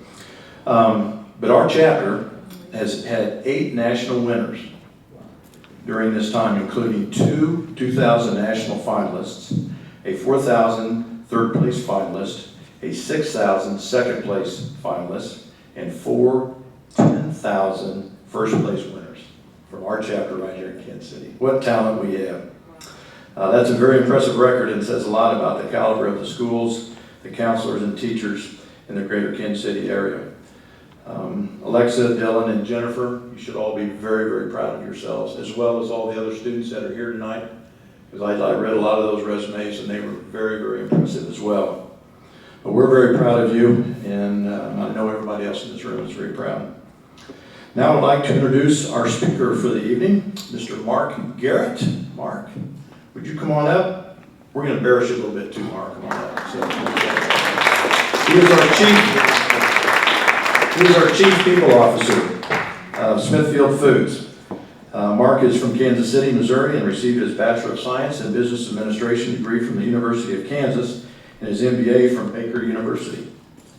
our chapter has had 8 national winners during this time, including 2 2000 national finalists, a 4,000 third place finalist, a 6,000 second place finalist, and 4 10,000 first place winners from our chapter right here in Kansas City. What talent we have. That's a very impressive record and says a lot about the caliber of the schools, the counselors and teachers in the greater Kansas City area. Alexa, Dylan, and Jennifer, you should all be very, very proud of yourselves, as well as all the other students that are here tonight, because I read a lot of those resumes and they were very, very impressive as well. But we're very proud of you, and I know everybody else in this room is very proud. Now I'd like to introduce our speaker for the evening, Mr. Mark Garrett. Mark, would you come on up? We're going to embarrass you a little bit too, Mark. Come on up. So, he is our chief people officer. Smithfield Foods. Mark is from Kansas City, Missouri, and received his Bachelor of Science in Business Administration degree from the University of Kansas and his MBA from Baker University.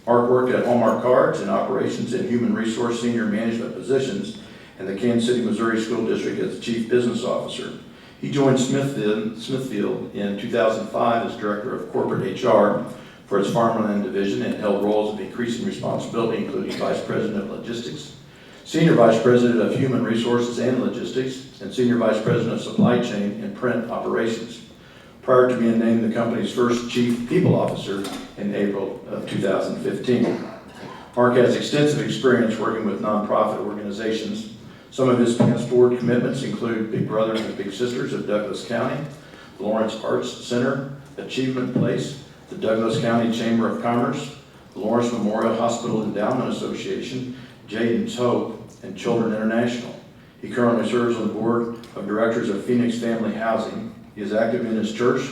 Mark worked at Hallmark Cards in operations and human resource senior management positions in the Kansas City, Missouri School District as Chief Business Officer. He joined Smithfield in 2005 as Director of Corporate HR for its Farmland Division and held roles of increasing responsibility, including Vice President of Logistics, Senior Vice President of Human Resources and Logistics, and Senior Vice President of Supply Chain and Print Operations, prior to being named the company's first Chief People Officer in April of 2015. Mark has extensive experience working with nonprofit organizations. Some of his past board commitments include Big Brothers and Big Sisters of Douglas County, the Lawrence Arts Center, Achievement Place, the Douglas County Chamber of Commerce, the Lawrence Memorial Hospital Endowment Association, Jaden's Hope, and Children International. He currently serves on the board of directors of Phoenix Family Housing. He is active in his church,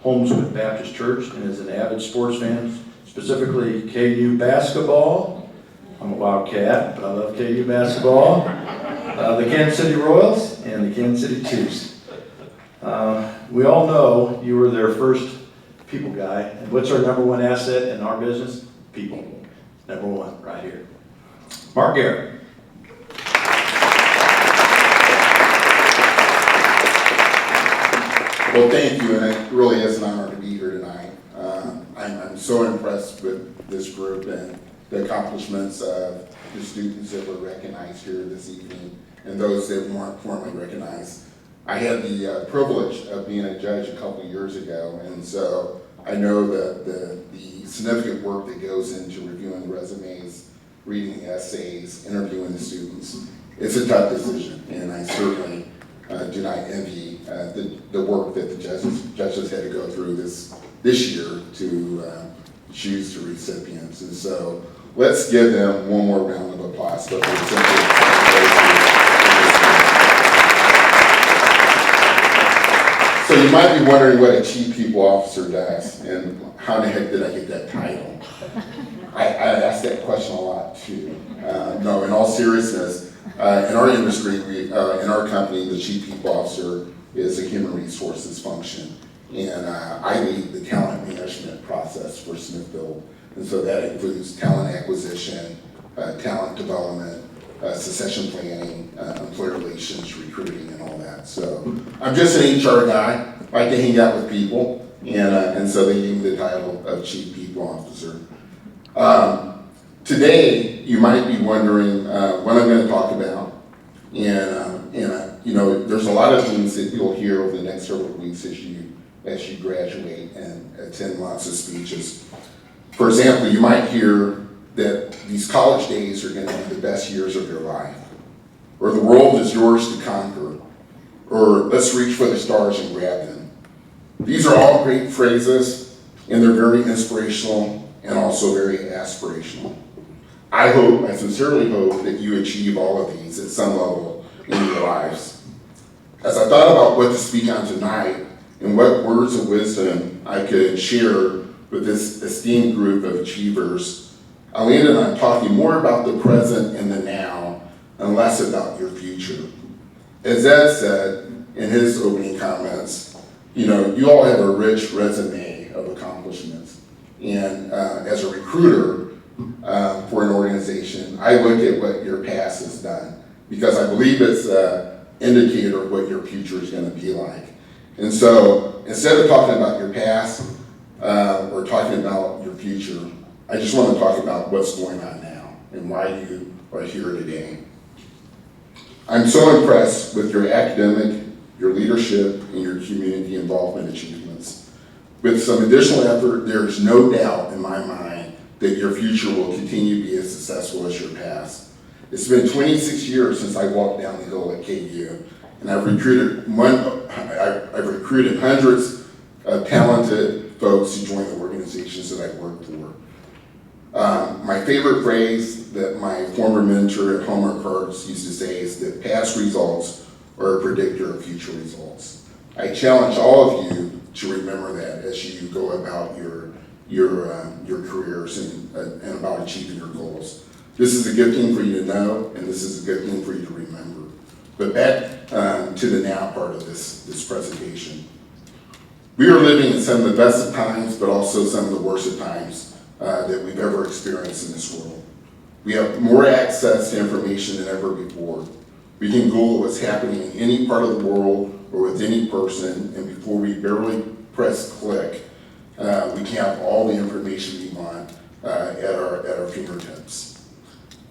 Holmeswood Baptist Church, and is an avid sports fan, specifically KU basketball. I'm a Wildcat, but I love KU basketball. The Kansas City Royals and the Kansas City Chiefs. We all know you were their first people guy. And what's our number one asset in our business? People. Number one, right here. Mark Garrett. Well, thank you, and it really is an honor to be here tonight. I'm so impressed with this group and the accomplishments of the students that were recognized here this evening and those that weren't formally recognized. I had the privilege of being a judge a couple of years ago, and so I know the significant work that goes into reviewing resumes, reading essays, interviewing the students. It's a tough decision, and I certainly do not envy the work that the judges had to go through this year to choose the recipients. And so let's give them one more round of applause. So you might be wondering what a Chief People Officer does and how the heck did I get that title? I ask that question a lot too. No, in all seriousness, in our industry, in our company, the Chief People Officer is a human resources function. And I lead the talent management process for Smithfield. And so that includes talent acquisition, talent development, succession planning, employee relations, recruiting, and all that. So I'm just an HR guy, like to hang out with people, and so they gave me the title of Chief People Officer. Today, you might be wondering what I'm going to talk about, and you know, there's a lot of things that you'll hear over the next several weeks as you graduate and attend lots of speeches. For example, you might hear that these college days are going to be the best years of your life, or the world is yours to conquer, or let's reach for the stars and grab them. These are all great phrases, and they're very inspirational and also very aspirational. I sincerely hope that you achieve all of these at some level in your lives. As I thought about what to speak on tonight and what words of wisdom I could share with this esteemed group of achievers, I landed on talking more about the present and the now and less about your future. As Ed said in his opening comments, you know, you all have a rich resume of accomplishments. And as a recruiter for an organization, I look at what your past has done because I believe it's an indicator of what your future is going to be like. And so instead of talking about your past or talking about your future, I just want to talk about what's going on now and why you are here today. I'm so impressed with your academic, your leadership, and your community involvement achievements. With some additional effort, there is no doubt in my mind that your future will continue to be as successful as your past. It's been 26 years since I walked down the hill at KU, and I've recruited hundreds of talented folks to join the organizations that I've worked for. My favorite phrase that my former mentor at Hallmark Cards used to say is that past results are a predictor of future results. I challenge all of you to remember that as you go about your careers and about achieving your goals. This is a good thing for you to know, and this is a good thing for you to remember. But back to the now part of this presentation. We are living in some of the best of times, but also some of the worst of times that we've ever experienced in this world. We have more access to information than ever before. We can Google what's happening in any part of the world or with any person, and before we barely press click, we can have all the information we want at our fingertips.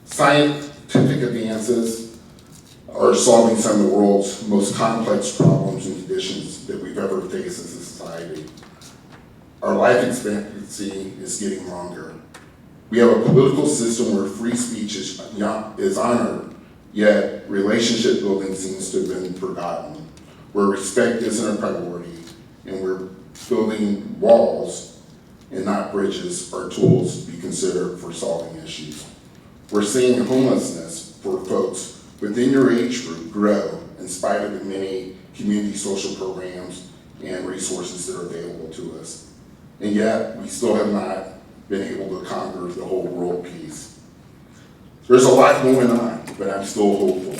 Scientific advances are solving some of the world's most complex problems and conditions that we've ever faced as a society. Our life expectancy is getting longer. We have a political system where free speech is honored, yet relationship building seems to have been forgotten, where respect isn't a priority, and we're building walls and not bridges or tools to be considered for solving issues. We're seeing homelessness for folks within your age group grow in spite of the many community social programs and resources that are available to us. And yet, we still have not been able to conquer the whole world peace. There's a lot going on, but I'm still hopeful.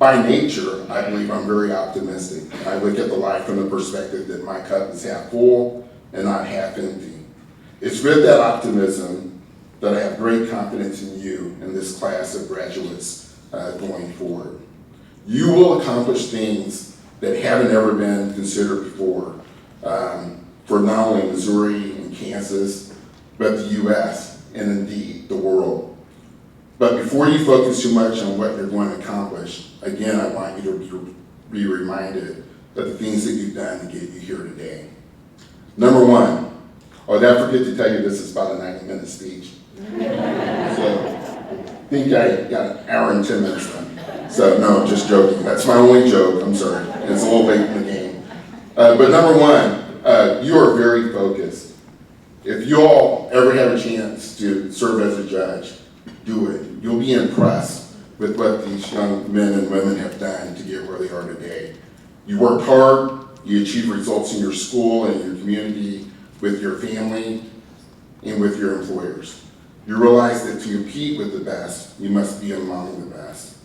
By nature, I believe I'm very optimistic. I look at the life from the perspective that my cup is half full and not half empty. It's with that optimism that I have great confidence in you and this class of graduates going forward. You will accomplish things that haven't ever been considered before for not only Missouri and Kansas, but the U.S. and indeed the world. But before you focus too much on what you're going to accomplish, again, I want you to be reminded of the things that you've done to get you here today. Number one, did I forget to tell you this is about a 90-minute speech? So, I think I got an hour and 10 minutes done. So, no, just joking. That's my only joke. I'm sorry. It's a little late in the game. But number one, you are very focused. If you all ever have a chance to serve as a judge, do it. You'll be impressed with what these young men and women have done to get where they are today. You worked hard, you achieved results in your school and your community, with your family, and with your employers. You realize that to compete with the best, you must be among the best.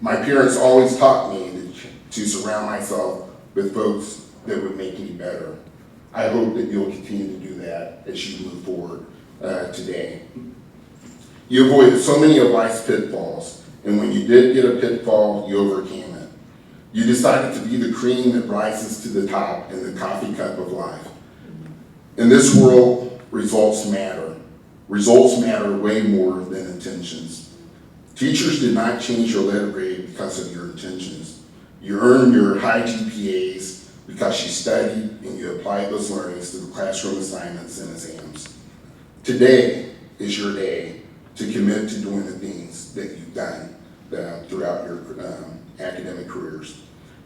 My parents always taught me to surround myself with folks that would make me better. I hope that you'll continue to do that as you move forward today. You avoided so many of life's pitfalls, and when you did get a pitfall, you overcame it. You decided to be the cream that rises to the top in the coffee cup of life. In this world, results matter. Results matter way more than intentions. Teachers did not change your letter grade because of your intentions. You earned your high GPAs because you studied and you applied those learnings to the classroom assignments and exams. Today is your day to commit to doing the things that you've done throughout your academic careers.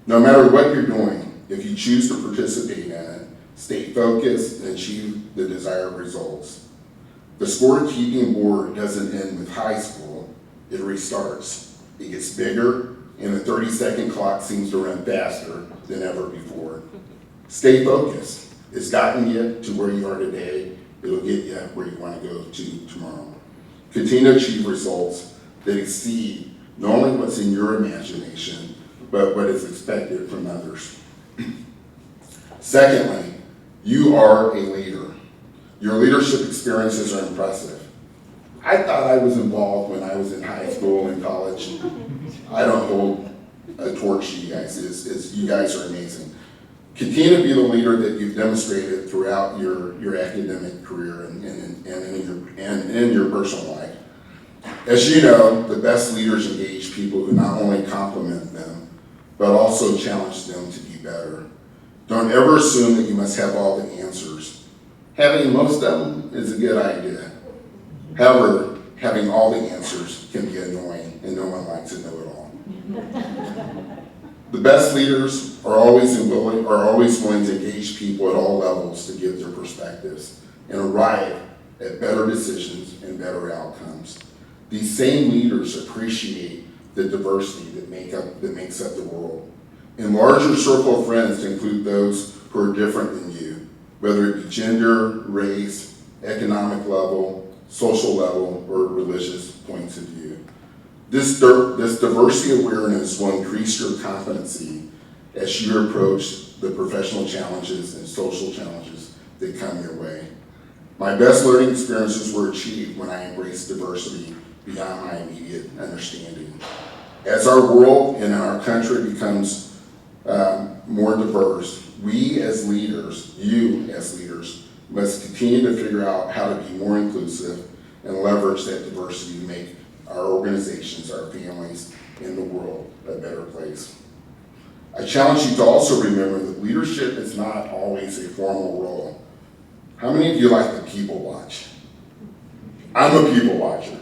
No matter what you're doing, if you choose to participate in it, stay focused and achieve the desired results. The scorekeeping board doesn't end with high school, it restarts. It gets bigger, and the 30-second clock seems to run faster than ever before. Stay focused. It's gotten you to where you are today. It'll get you where you want to go to tomorrow. Continue to achieve results that exceed not only what's in your imagination, but what is expected from others. Secondly, you are a leader. Your leadership experiences are impressive. I thought I was involved when I was in high school and college. I don't hold a torch to you guys. You guys are amazing. Continue to be the leader that you've demonstrated throughout your academic career and in your personal life. As you know, the best leaders engage people who not only compliment them, but also challenge them to be better. Don't ever assume that you must have all the answers. Having most of them is a good idea. However, having all the answers can be annoying, and no one likes to know it all. The best leaders are always willing to engage people at all levels to give their perspectives and arrive at better decisions and better outcomes. These same leaders appreciate the diversity that makes up the world. Enlarge your circle of friends to include those who are different than you, whether it be gender, race, economic level, social level, or religious points of view. This diversity awareness will increase your competency as you approach the professional challenges and social challenges that come your way. My best learning experiences were achieved when I embraced diversity beyond my immediate understanding. As our world and our country becomes more diverse, we as leaders, you as leaders, must continue to figure out how to be more inclusive and leverage that diversity to make our organizations, our families, and the world a better place. I challenge you to also remember that leadership is not always a formal role. How many of you like to people watch? I'm a people watcher.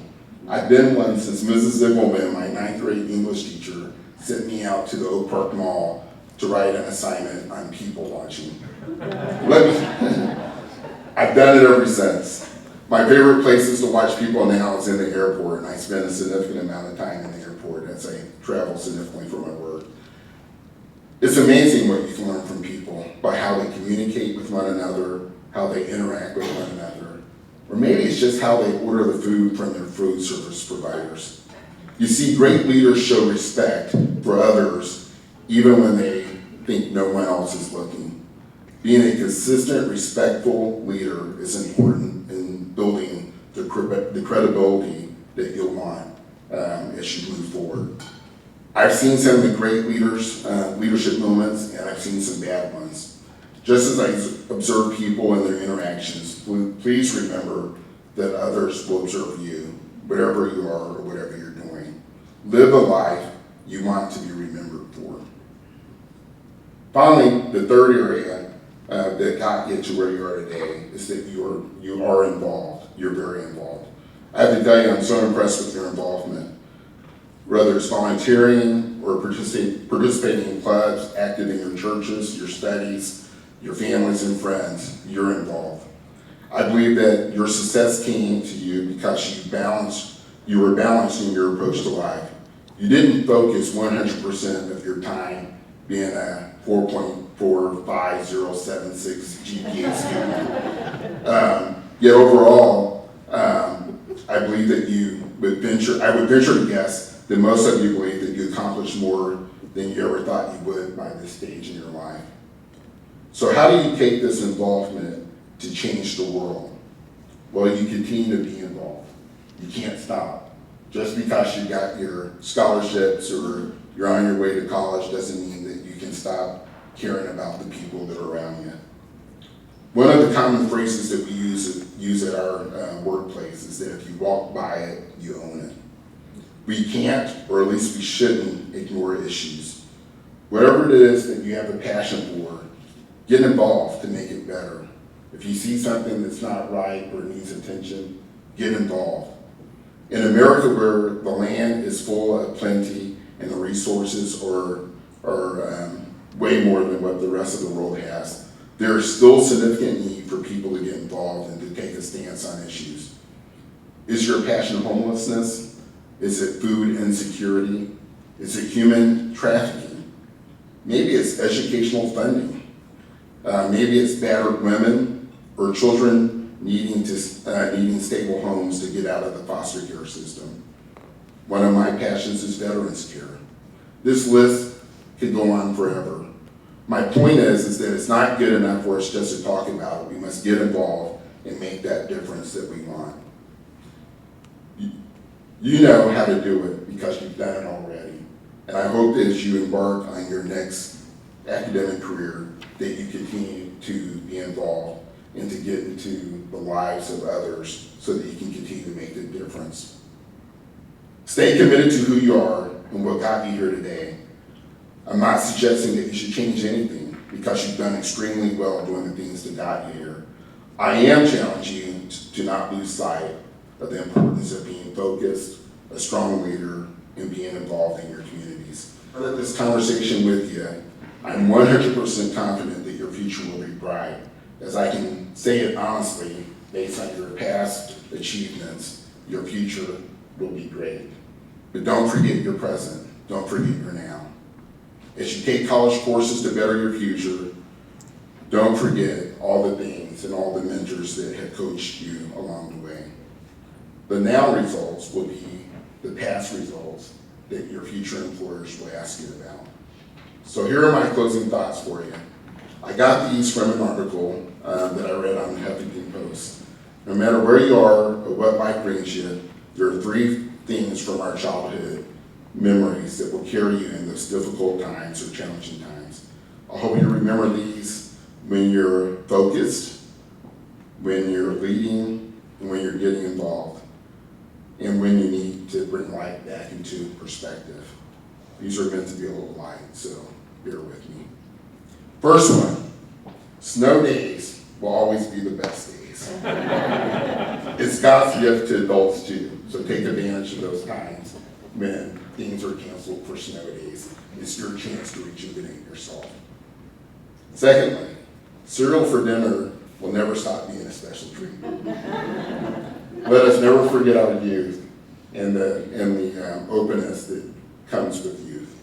I've been one since Mrs. Ziegleman, my 9th grade English teacher, sent me out to the Oak Park Mall to write an assignment on people watching. I've done it ever since. My favorite places to watch people now is in the airport, and I spend a significant amount of time in the airport as I travel significantly for my work. It's amazing what you can learn from people by how they communicate with one another, how they interact with one another, or maybe it's just how they order the food from their food service providers. You see, great leaders show respect for others even when they think no one else is looking. Being a consistent, respectful leader is important in building the credibility that you'll want as you move forward. I've seen some of the great leadership moments, and I've seen some bad ones. Just as I observe people and their interactions, please remember that others will observe you, wherever you are or whatever you're doing. Live a life you want to be remembered for. Finally, the third area that got you to where you are today is that you are involved. You're very involved. I have to tell you, I'm so impressed with your involvement. Whether it's volunteering or participating in clubs, active in your churches, your studies, your families and friends, you're involved. I believe that your success came to you because you were balancing your approach to life. You didn't focus 100% of your time being a 4.45076 GPA student. Yet overall, I believe that I would venture to guess that most of you believe that you accomplished more than you ever thought you would by this stage in your life. So how do you take this involvement to change the world? Well, you continue to be involved. You can't stop. Just because you got your scholarships or you're on your way to college doesn't mean that you can stop caring about the people that are around you. One of the common phrases that we use at our workplace is that if you walk by it, you own it. We can't, or at least we shouldn't, ignore issues. Whatever it is that you have a passion for, get involved to make it better. If you see something that's not right or needs attention, get involved. In America, where the land is full of plenty and the resources are way more than what the rest of the world has, there is still significant need for people to get involved and to take a stance on issues. Is your passion homelessness? Is it food insecurity? Is it human trafficking? Maybe it's educational funding. Maybe it's battered women or children needing stable homes to get out of the foster care system. One of my passions is veterans care. This list could go on forever. My point is that it's not good enough for us just to talk about it. We must get involved and make that difference that we want. You know how to do it because you've done it already. And I hope that as you embark on your next academic career, that you continue to be involved and to get into the lives of others so that you can continue to make the difference. Stay committed to who you are and what got you here today. I'm not suggesting that you should change anything because you've done extremely well doing the things that got you here. I am challenging you to not lose sight of the importance of being focused, a strong leader, and being involved in your communities. I left this conversation with you. I'm 100% confident that your future will be bright, as I can say it honestly, based on your past achievements, your future will be great. But don't forget your present, don't forget your now. As you take college courses to better your future, don't forget all the things and all the mentors that have coached you along the way. The now results will be the past results that your future employers will ask you about. So here are my closing thoughts for you. I got these from an article that I read on the Huffington Post. No matter where you are or what life brings you, there are 3 things from our childhood memories that will carry you in those difficult times or challenging times. I hope you remember these when you're focused, when you're leading, and when you're getting involved, and when you need to bring life back into perspective. These are meant to be a little light, so bear with me. First one, snow days will always be the best days. It's God's gift to adults too, so take advantage of those times when things are canceled for snow days. It's your chance to rejuvenate yourself. Secondly, cereal for dinner will never stop being a special treat. Let us never forget our youth and the openness that comes with youth.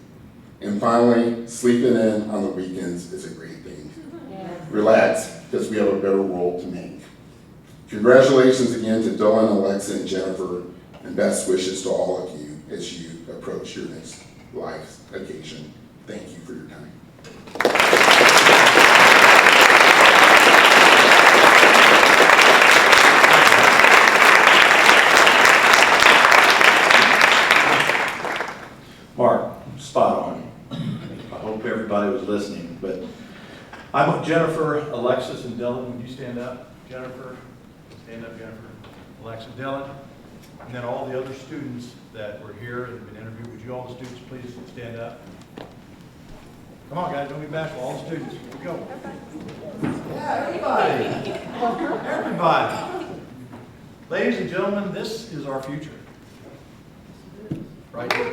And finally, sleeping in on the weekends is a great thing. Relax, because we have a better world to make. Congratulations again to Dylan, Alexa, and Jennifer, and best wishes to all of you as you approach your next life occasion. Thank you for your time. Mark, spot on. I hope everybody was listening, but I'm Jennifer, Alexis, and Dylan. Would you stand up? Jennifer, stand up, Jennifer. Alexa, Dylan, and then all the other students that were here and have been interviewed. Would you, all the students, please stand up? Come on, guys, don't be bashful. All the students, here we go. Yeah, everybody. Everybody. Ladies and gentlemen, this is our future. Right here.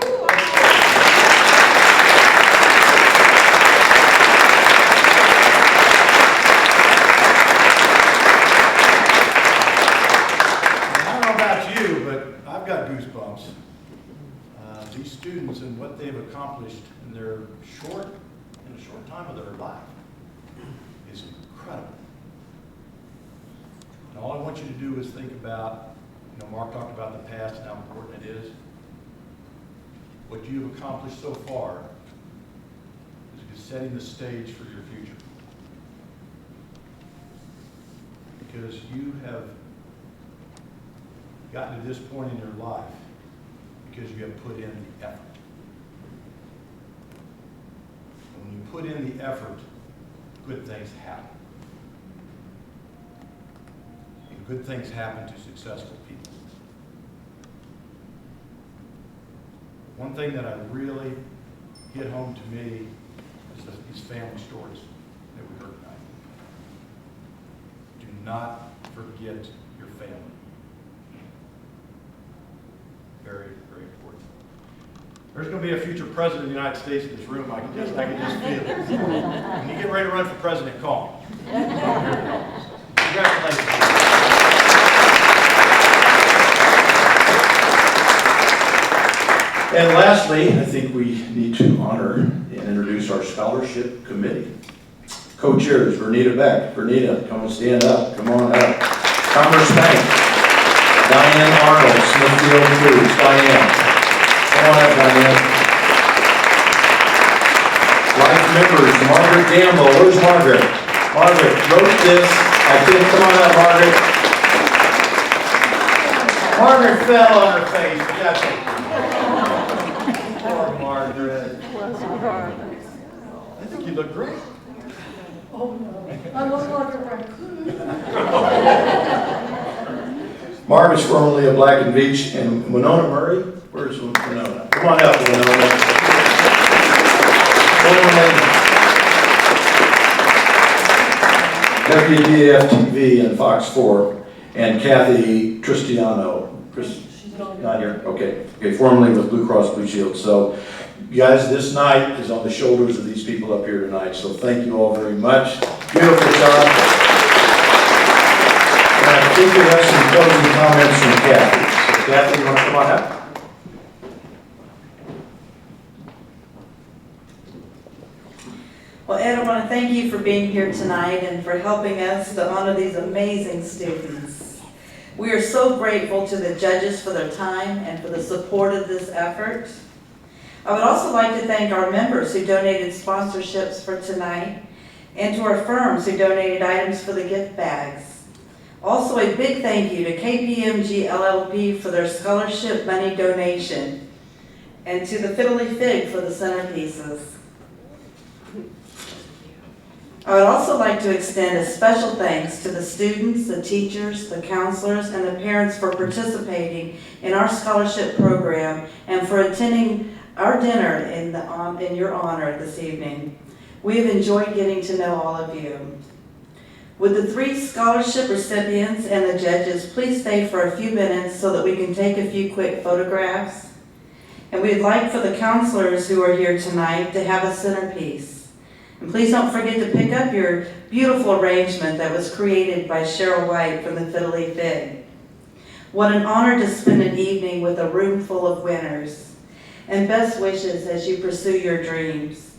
I've got goosebumps. These students and what they've accomplished in a short time of their life is incredible. And all I want you to do is think about, Mark talked about the past and how important it is. What you've accomplished so far is setting the stage for your future. Because you have gotten to this point in your life because you have put in the effort. And when you put in the effort, good things happen. And good things happen to successful people. One thing that really hit home to me is these family stories that we heard tonight. Do not forget your family. Very, very important. There's going to be a future president of the United States in this room. I can just feel it. When you get ready to run for president, call me. Congratulations. And lastly, I think we need to honor and introduce our scholarship committee. Co-chairs, Vernita Beck. Vernita, come and stand up. Come on up. Commerce Bank. Diane Arnold, Smithfield Foods. Diane. Come on up, Diane. Life members, Margaret Gamble. Where's Margaret? Margaret wrote this. I think, come on up, Margaret. Margaret fell on her face. That's it. Poor Margaret. I think you look great. Oh, no. I look like a raccoon. Margaret's formerly of Black and Beach, and Winona Murray. Where's Winona? Come on up, Winona. Deputy DFTV and Fox 4, and Kathy Tristiano. She's not here. Okay. Formerly with Blue Cross Blue Shield. So, you guys, this night is on the shoulders of these people up here tonight. So, thank you all very much. Beautiful job. And I think we have some closing comments from Kathy. So, Kathy, you want to come on up? Well, Ed, I want to thank you for being here tonight and for helping us to honor these amazing students. We are so grateful to the judges for their time and for the support of this effort. I would also like to thank our members who donated sponsorships for tonight and to our firms who donated items for the gift bags. Also a big thank you to KPMG LLP for their scholarship money donation and to the Fiddly Fig for the centerpieces. I would also like to extend a special thanks to the students, the teachers, the counselors, and the parents for participating in our scholarship program and for attending our dinner in your honor this evening. We have enjoyed getting to know all of you. Would the 3 scholarship recipients and the judges please stay for a few minutes so that we can take a few quick photographs? And we'd like for the counselors who are here tonight to have a centerpiece. And please don't forget to pick up your beautiful arrangement that was created by Cheryl White from the Fiddly Fig. What an honor to spend an evening with a room full of winners. And best wishes as you pursue your dreams.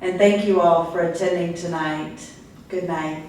And thank you all for attending tonight. Good night.